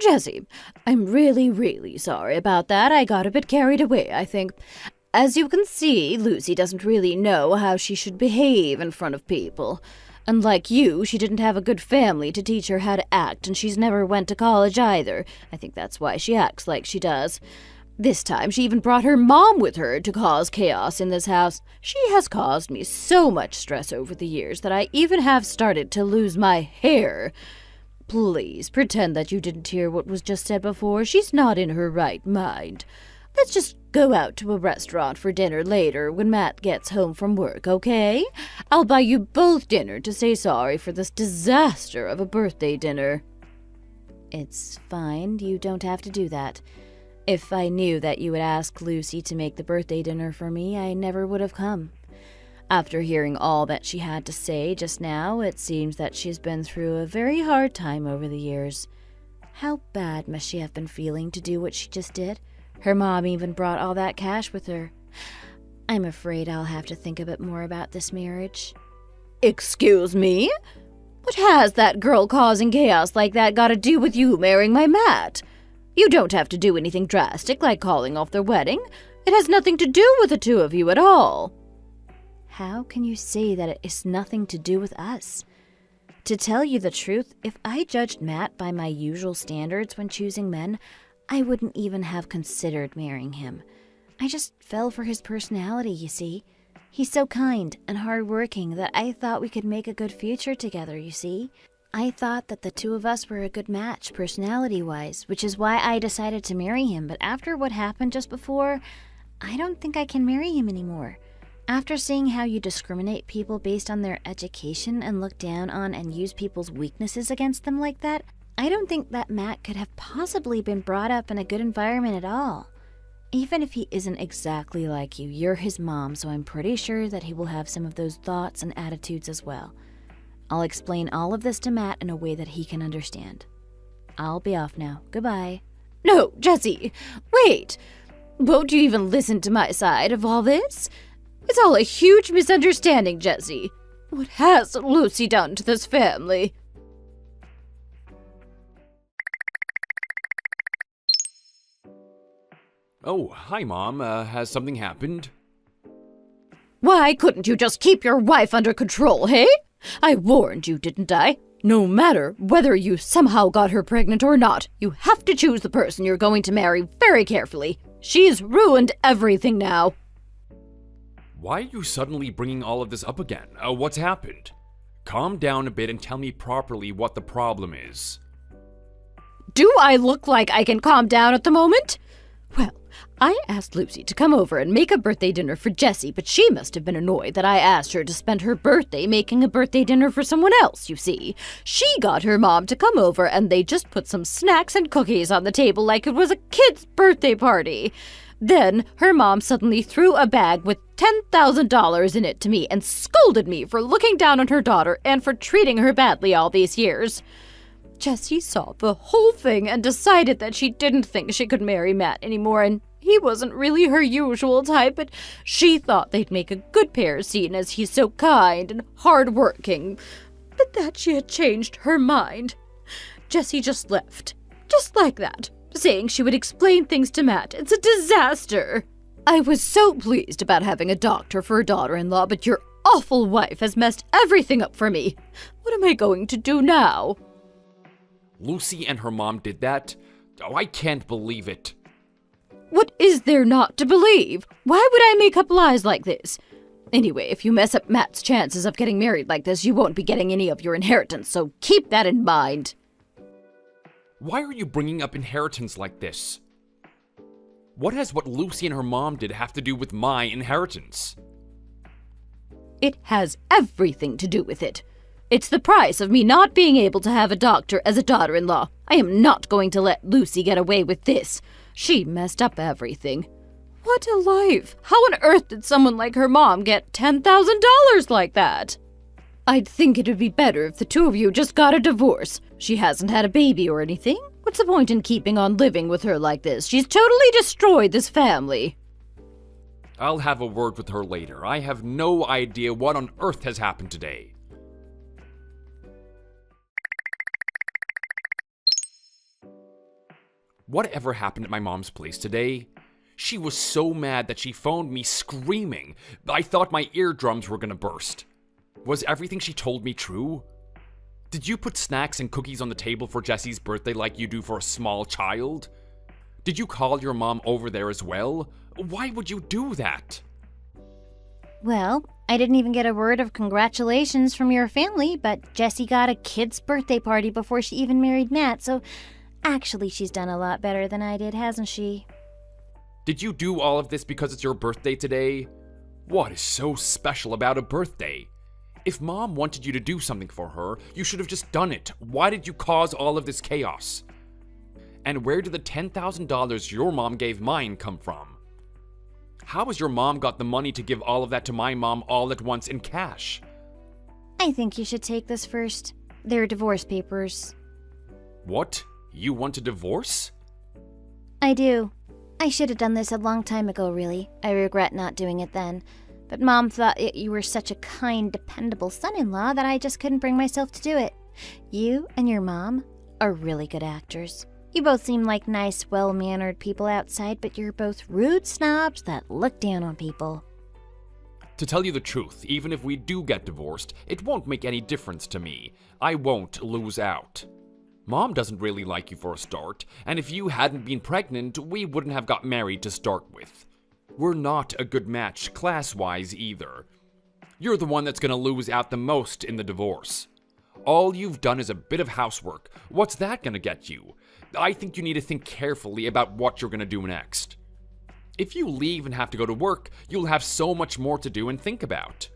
Jessie, I'm really sorry about that. I got a bit carried away, I think. As you can see, Lucy doesn't really know how she should behave in front of people. Unlike you, she didn't have a good family to teach her how to act, and she's never went to college either. I think that's why she acts like she does. This time, she even brought her mom with her to cause chaos in this house. She has caused me so much stress over the years that I even have started to lose my hair. Please, pretend that you didn't hear what was just said before. She's not in her right mind. Let's just go out to a restaurant for dinner later when Matt gets home from work, okay? I'll buy you both dinner to say sorry for this disaster of a birthday dinner. It's fine. You don't have to do that. If I knew that you would ask Lucy to make the birthday dinner for me, I never would have come. After hearing all that she had to say just now, it seems that she's been through a very hard time over the years. How bad must she have been feeling to do what she just did? Her mom even brought all that cash with her. I'm afraid I'll have to think a bit more about this marriage. Excuse me? What has that girl causing chaos like that got to do with you marrying my Matt? You don't have to do anything drastic like calling off their wedding. It has nothing to do with the two of you at all. How can you say that it is nothing to do with us? To tell you the truth, if I judged Matt by my usual standards when choosing men, I wouldn't even have considered marrying him. I just fell for his personality, you see. He's so kind and hardworking that I thought we could make a good future together, you see. I thought that the two of us were a good match, personality-wise, which is why I decided to marry him. But after what happened just before, I don't think I can marry him anymore. After seeing how you discriminate people based on their education and look down on and use people's weaknesses against them like that, I don't think that Matt could have possibly been brought up in a good environment at all. Even if he isn't exactly like you, you're his mom, so I'm pretty sure that he will have some of those thoughts and attitudes as well. I'll explain all of this to Matt in a way that he can understand. I'll be off now. Goodbye. No, Jesse, wait! Won't you even listen to my side of all this? It's all a huge misunderstanding, Jesse. What has Lucy done to this family? Oh, hi, Mom. Has something happened? Why couldn't you just keep your wife under control, hey? I warned you, didn't I? No matter whether you somehow got her pregnant or not, you have to choose the person you're going to marry very carefully. She's ruined everything now. Why are you suddenly bringing all of this up again? What's happened? Calm down a bit and tell me properly what the problem is. Do I look like I can calm down at the moment? Well, I asked Lucy to come over and make a birthday dinner for Jessie, but she must have been annoyed that I asked her to spend her birthday making a birthday dinner for someone else, you see. She got her mom to come over and they just put some snacks and cookies on the table like it was a kid's birthday party. Then her mom suddenly threw a bag with $10,000 in it to me and scolded me for looking down on her daughter and for treating her badly all these years. Jessie saw the whole thing and decided that she didn't think she could marry Matt anymore, and he wasn't really her usual type, but she thought they'd make a good pair seeing as he's so kind and hard-working. But that she had changed her mind. Jessie just left, just like that, saying she would explain things to Matt. It's a disaster. I was so pleased about having a doctor for a daughter-in-law, but your awful wife has messed everything up for me. What am I going to do now? Lucy and her mom did that? Oh, I can't believe it. What is there not to believe? Why would I make up lies like this? Anyway, if you mess up Matt's chances of getting married like this, you won't be getting any of your inheritance, so keep that in mind. Why are you bringing up inheritance like this? What has what Lucy and her mom did have to do with my inheritance? It has everything to do with it. It's the price of me not being able to have a doctor as a daughter-in-law. I am not going to let Lucy get away with this. She messed up everything. What a life! How on earth did someone like her mom get $10,000 like that? I'd think it would be better if the two of you just got a divorce. She hasn't had a baby or anything. What's the point in keeping on living with her like this? She's totally destroyed this family. I'll have a word with her later. I have no idea what on earth has happened today. Whatever happened at my mom's place today? She was so mad that she phoned me screaming. I thought my eardrums were gonna burst. Was everything she told me true? Did you put snacks and cookies on the table for Jessie's birthday like you do for a small child? Did you call your mom over there as well? Why would you do that? Well, I didn't even get a word of congratulations from your family, but Jessie got a kid's birthday party before she even married Matt, so actually she's done a lot better than I did, hasn't she? Did you do all of this because it's your birthday today? What is so special about a birthday? If Mom wanted you to do something for her, you should have just done it. Why did you cause all of this chaos? And where did the $10,000 your mom gave mine come from? How has your mom got the money to give all of that to my mom all at once in cash? I think you should take this first. They're divorce papers. What? You want a divorce? I do. I should have done this a long time ago, really. I regret not doing it then. But Mom thought you were such a kind, dependable son-in-law that I just couldn't bring myself to do it. You and your mom are really good actors. You both seem like nice, well-mannered people outside, but you're both rude snobs that look down on people. To tell you the truth, even if we do get divorced, it won't make any difference to me. I won't lose out. Mom doesn't really like you for a start, and if you hadn't been pregnant, we wouldn't have got married to start with. We're not a good match class-wise either. You're the one that's gonna lose out the most in the divorce. All you've done is a bit of housework. What's that gonna get you? I think you need to think carefully about what you're gonna do next. If you leave and have to go to work, you'll have so much more to do and think about.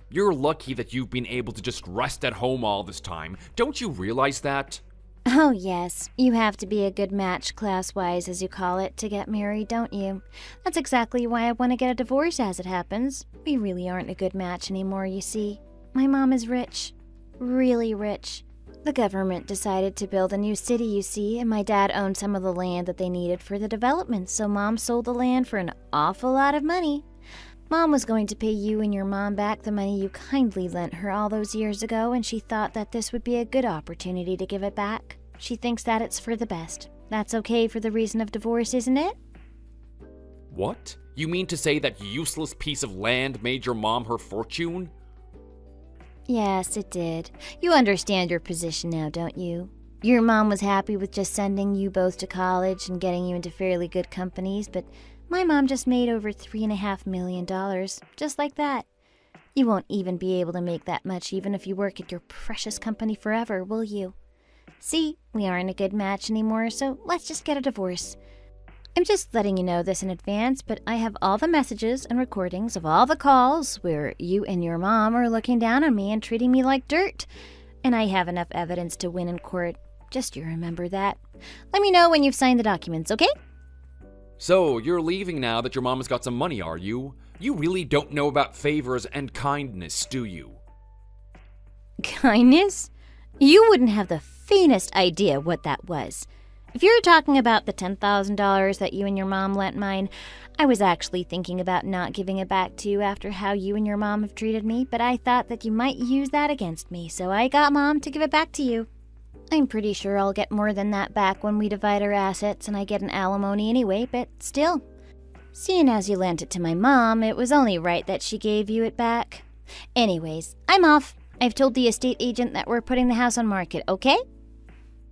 You're lucky that you've been able to just rest at home all this time. Don't you realize that? Oh, yes. You have to be a good match, class-wise, as you call it, to get married, don't you? That's exactly why I want to get a divorce as it happens. We really aren't a good match anymore, you see. My mom is rich. Really rich. The government decided to build a new city, you see, and my dad owned some of the land that they needed for the development, so Mom sold the land for an awful lot of money. Mom was going to pay you and your mom back the money you kindly lent her all those years ago, and she thought that this would be a good opportunity to give it back. She thinks that it's for the best. That's okay for the reason of divorce, isn't it? What? You mean to say that useless piece of land made your mom her fortune? Yes, it did. You understand your position now, don't you? Your mom was happy with just sending you both to college and getting you into fairly good companies, but my mom just made over $3.5 million, just like that. You won't even be able to make that much even if you work at your precious company forever, will you? See, we aren't a good match anymore, so let's just get a divorce. I'm just letting you know this in advance, but I have all the messages and recordings of all the calls where you and your mom are looking down on me and treating me like dirt. And I have enough evidence to win in court. Just you remember that. Let me know when you've signed the documents, okay? So, you're leaving now that your mom has got some money, are you? You really don't know about favors and kindness, do you? Kindness? You wouldn't have the faintest idea what that was. If you're talking about the $10,000 that you and your mom lent mine, I was actually thinking about not giving it back to you after how you and your mom have treated me, but I thought that you might use that against me, so I got Mom to give it back to you. I'm pretty sure I'll get more than that back when we divide our assets and I get an alimony anyway, but still. Seeing as you lent it to my mom, it was only right that she gave you it back. Anyways, I'm off. I've told the estate agent that we're putting the house on market, okay?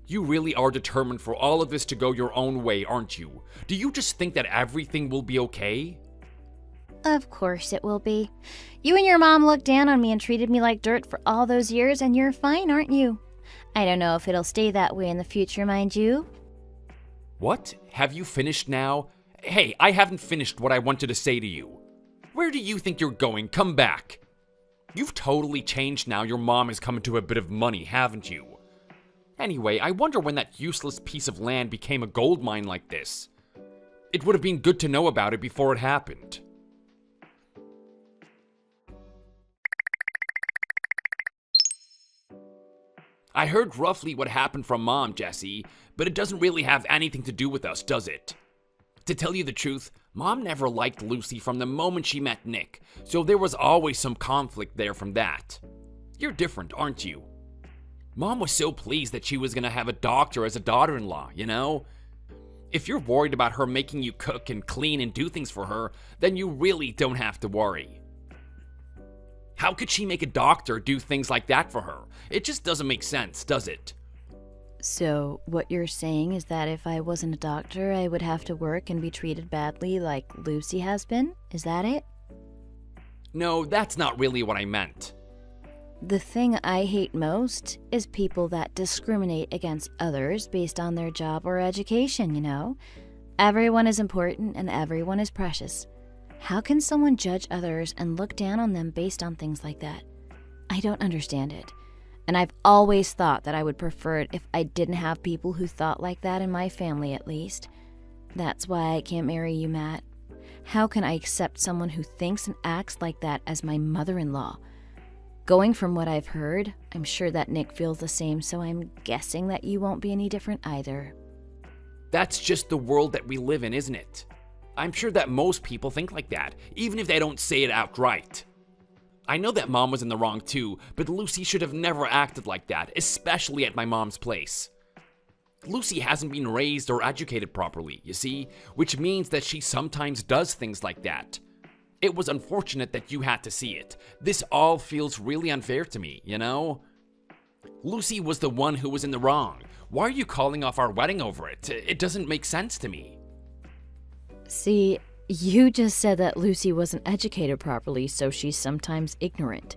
You really are determined for all of this to go your own way, aren't you? Do you just think that everything will be okay? Of course it will be. You and your mom looked down on me and treated me like dirt for all those years, and you're fine, aren't you? I don't know if it'll stay that way in the future, mind you. What? Have you finished now? Hey, I haven't finished what I wanted to say to you. Where do you think you're going? Come back. You've totally changed now your mom has come into a bit of money, haven't you? Anyway, I wonder when that useless piece of land became a gold mine like this. It would have been good to know about it before it happened. I heard roughly what happened from Mom, Jesse, but it doesn't really have anything to do with us, does it? To tell you the truth, Mom never liked Lucy from the moment she met Nick, so there was always some conflict there from that. You're different, aren't you? Mom was so pleased that she was gonna have a doctor as a daughter-in-law, you know? If you're worried about her making you cook and clean and do things for her, then you really don't have to worry. How could she make a doctor do things like that for her? It just doesn't make sense, does it? So, what you're saying is that if I wasn't a doctor, I would have to work and be treated badly like Lucy has been? Is that it? No, that's not really what I meant. The thing I hate most is people that discriminate against others based on their job or education, you know? Everyone is important and everyone is precious. How can someone judge others and look down on them based on things like that? I don't understand it. And I've always thought that I would prefer it if I didn't have people who thought like that in my family, at least. That's why I can't marry you, Matt. How can I accept someone who thinks and acts like that as my mother-in-law? Going from what I've heard, I'm sure that Nick feels the same, so I'm guessing that you won't be any different either. That's just the world that we live in, isn't it? I'm sure that most people think like that, even if they don't say it outright. I know that Mom was in the wrong too, but Lucy should have never acted like that, especially at my mom's place. Lucy hasn't been raised or educated properly, you see, which means that she sometimes does things like that. It was unfortunate that you had to see it. This all feels really unfair to me, you know? Lucy was the one who was in the wrong. Why are you calling off our wedding over it? It doesn't make sense to me. See, you just said that Lucy wasn't educated properly, so she's sometimes ignorant.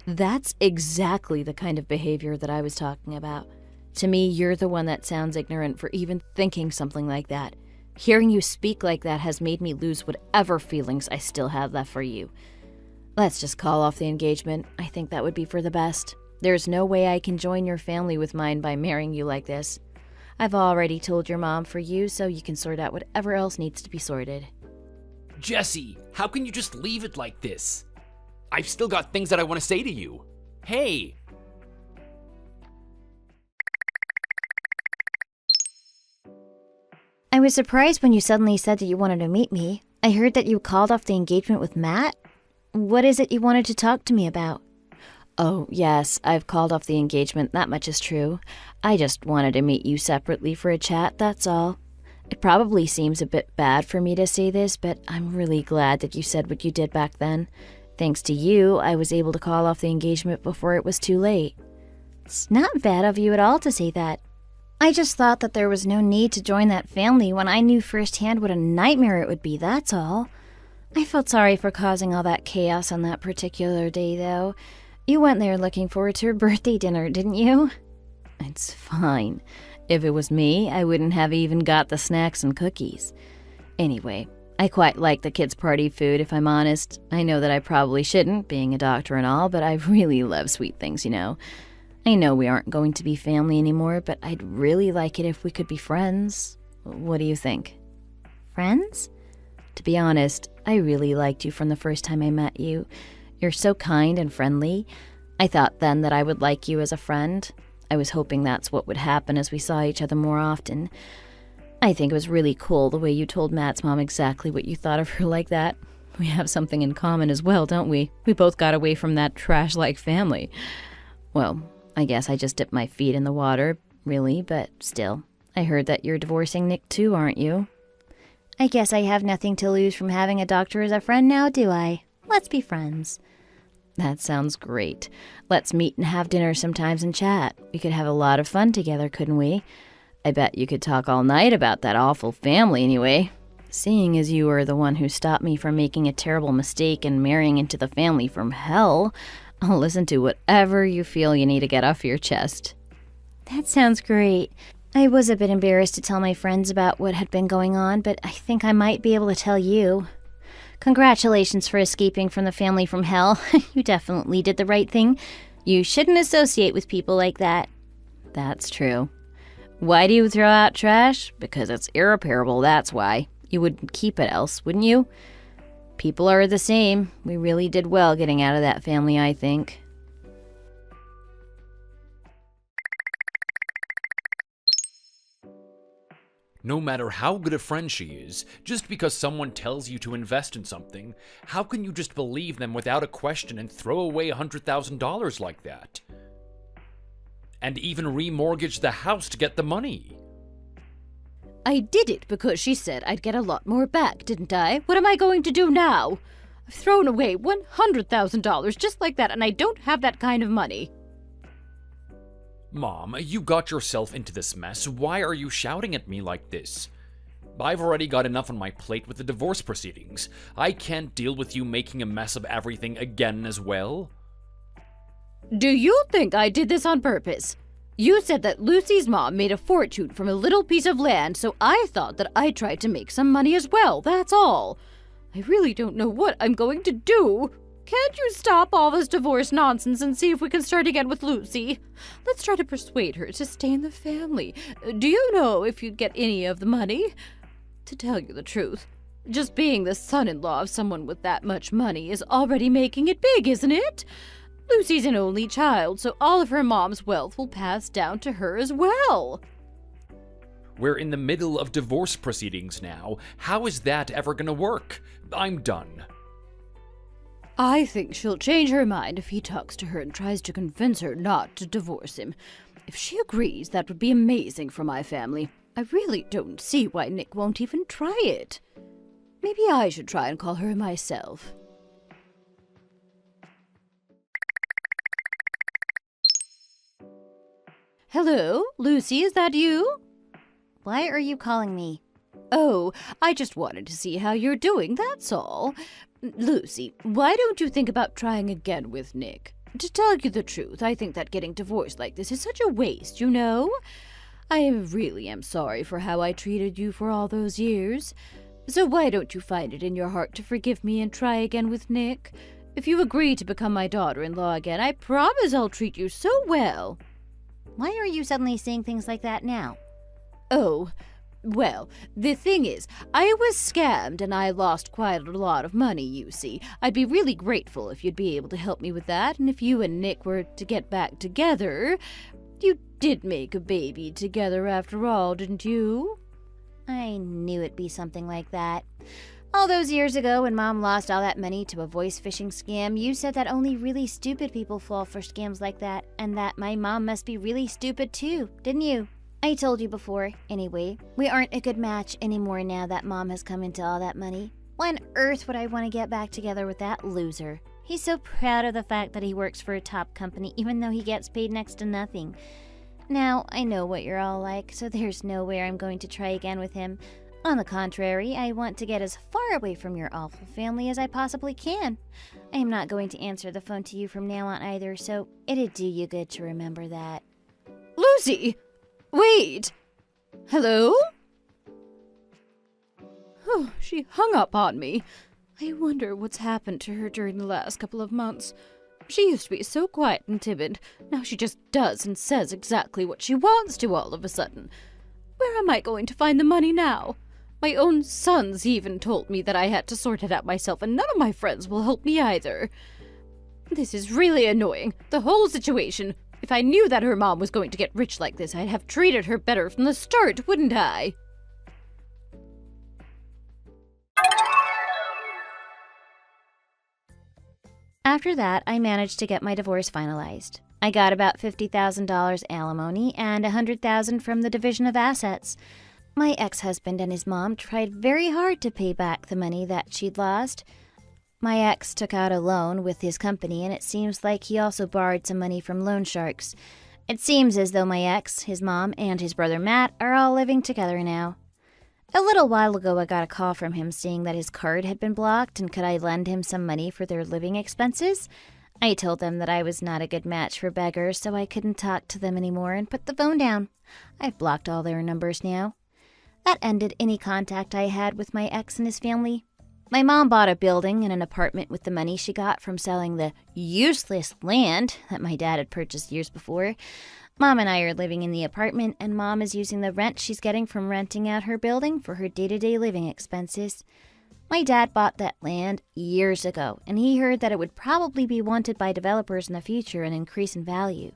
That's exactly the kind of behavior that I was talking about. To me, you're the one that sounds ignorant for even thinking something like that. Hearing you speak like that has made me lose whatever feelings I still have left for you. Let's just call off the engagement. I think that would be for the best. There's no way I can join your family with mine by marrying you like this. I've already told your mom for you, so you can sort out whatever else needs to be sorted. Jesse, how can you just leave it like this? I've still got things that I want to say to you. Hey! I was surprised when you suddenly said that you wanted to meet me. I heard that you called off the engagement with Matt. What is it you wanted to talk to me about? Oh, yes, I've called off the engagement, that much is true. I just wanted to meet you separately for a chat, that's all. It probably seems a bit bad for me to say this, but I'm really glad that you said what you did back then. Thanks to you, I was able to call off the engagement before it was too late. It's not bad of you at all to say that. I just thought that there was no need to join that family when I knew firsthand what a nightmare it would be, that's all. I felt sorry for causing all that chaos on that particular day, though. You went there looking forward to her birthday dinner, didn't you? It's fine. If it was me, I wouldn't have even got the snacks and cookies. Anyway, I quite like the kids' party food, if I'm honest. I know that I probably shouldn't, being a doctor and all, but I really love sweet things, you know. I know we aren't going to be family anymore, but I'd really like it if we could be friends. What do you think? Friends? To be honest, I really liked you from the first time I met you. You're so kind and friendly. I thought then that I would like you as a friend. I was hoping that's what would happen as we saw each other more often. I think it was really cool the way you told Matt's mom exactly what you thought of her like that. We have something in common as well, don't we? We both got away from that trash-like family. Well, I guess I just dipped my feet in the water, really, but still. I heard that you're divorcing Nick too, aren't you? I guess I have nothing to lose from having a doctor as a friend now, do I? Let's be friends. That sounds great. Let's meet and have dinner sometimes and chat. We could have a lot of fun together, couldn't we? I bet you could talk all night about that awful family anyway. Seeing as you were the one who stopped me from making a terrible mistake and marrying into the family from hell, I'll listen to whatever you feel you need to get off your chest. That sounds great. I was a bit embarrassed to tell my friends about what had been going on, but I think I might be able to tell you. Congratulations for escaping from the family from hell. You definitely did the right thing. You shouldn't associate with people like that. That's true. Why do you throw out trash? Because it's irreparable, that's why. You wouldn't keep it else, wouldn't you? People are the same. We really did well getting out of that family, I think. No matter how good a friend she is, just because someone tells you to invest in something, how can you just believe them without a question and throw away $100,000 like that? And even remortgage the house to get the money? I did it because she said I'd get a lot more back, didn't I? What am I going to do now? I've thrown away $100,000 just like that, and I don't have that kind of money. Mom, you got yourself into this mess. Why are you shouting at me like this? I've already got enough on my plate with the divorce proceedings. I can't deal with you making a mess of everything again as well. Do you think I did this on purpose? You said that Lucy's mom made a fortune from a little piece of land, so I thought that I tried to make some money as well, that's all. I really don't know what I'm going to do. Can't you stop all this divorce nonsense and see if we can start again with Lucy? Let's try to persuade her to stay in the family. Do you know if you'd get any of the money? To tell you the truth, just being the son-in-law of someone with that much money is already making it big, isn't it? Lucy's an only child, so all of her mom's wealth will pass down to her as well. We're in the middle of divorce proceedings now. How is that ever gonna work? I'm done. I think she'll change her mind if he talks to her and tries to convince her not to divorce him. If she agrees, that would be amazing for my family. I really don't see why Nick won't even try it. Maybe I should try and call her myself. Hello, Lucy, is that you? Why are you calling me? Oh, I just wanted to see how you're doing, that's all. Lucy, why don't you think about trying again with Nick? To tell you the truth, I think that getting divorced like this is such a waste, you know? I really am sorry for how I treated you for all those years. So why don't you find it in your heart to forgive me and try again with Nick? If you agree to become my daughter-in-law again, I promise I'll treat you so well. Why are you suddenly saying things like that now? Oh, well, the thing is, I was scammed and I lost quite a lot of money, you see. I'd be really grateful if you'd be able to help me with that, and if you and Nick were to get back together. You did make a baby together after all, didn't you? I knew it'd be something like that. All those years ago when Mom lost all that money to a voice phishing scam, you said that only really stupid people fall for scams like that, and that my mom must be really stupid too, didn't you? I told you before. Anyway, we aren't a good match anymore now that Mom has come into all that money. Why on earth would I want to get back together with that loser? He's so proud of the fact that he works for a top company even though he gets paid next to nothing. Now, I know what you're all like, so there's no way I'm going to try again with him. On the contrary, I want to get as far away from your awful family as I possibly can. I am not going to answer the phone to you from now on either, so it'd do you good to remember that. Lucy! Wait! Hello? Oh, she hung up on me. I wonder what's happened to her during the last couple of months. She used to be so quiet and timid. Now she just does and says exactly what she wants to all of a sudden. Where am I going to find the money now? My own sons even told me that I had to sort it out myself, and none of my friends will help me either. This is really annoying. The whole situation. If I knew that her mom was going to get rich like this, I'd have treated her better from the start, wouldn't I? After that, I managed to get my divorce finalized. I got about $50,000 alimony and $100,000 from the division of assets. My ex-husband and his mom tried very hard to pay back the money that she'd lost. My ex took out a loan with his company, and it seems like he also borrowed some money from loan sharks. It seems as though my ex, his mom, and his brother Matt are all living together now. A little while ago, I got a call from him saying that his card had been blocked and could I lend him some money for their living expenses. I told them that I was not a good match for beggars, so I couldn't talk to them anymore and put the phone down. I've blocked all their numbers now. That ended any contact I had with my ex and his family. My mom bought a building and an apartment with the money she got from selling the useless land that my dad had purchased years before. Mom and I are living in the apartment, and Mom is using the rent she's getting from renting out her building for her day-to-day living expenses. My dad bought that land years ago, and he heard that it would probably be wanted by developers in the future and increase in value.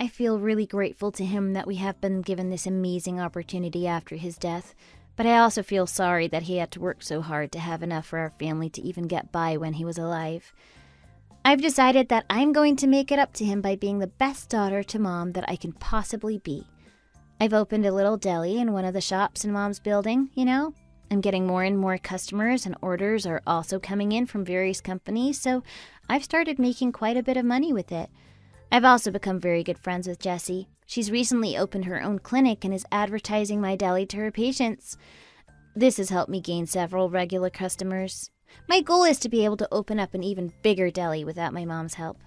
I feel really grateful to him that we have been given this amazing opportunity after his death, but I also feel sorry that he had to work so hard to have enough for our family to even get by when he was alive. I've decided that I'm going to make it up to him by being the best daughter to Mom that I can possibly be. I've opened a little deli in one of the shops in Mom's building, you know. I'm getting more and more customers, and orders are also coming in from various companies, so I've started making quite a bit of money with it. I've also become very good friends with Jessie. She's recently opened her own clinic and is advertising my deli to her patients. This has helped me gain several regular customers. My goal is to be able to open up an even bigger deli without my mom's help.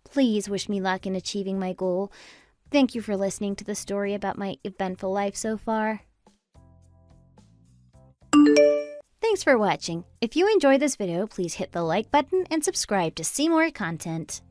Please wish me luck in achieving my goal. Thank you for listening to the story about my eventful life so far. Thanks for watching. If you enjoyed this video, please hit the like button and subscribe to see more content.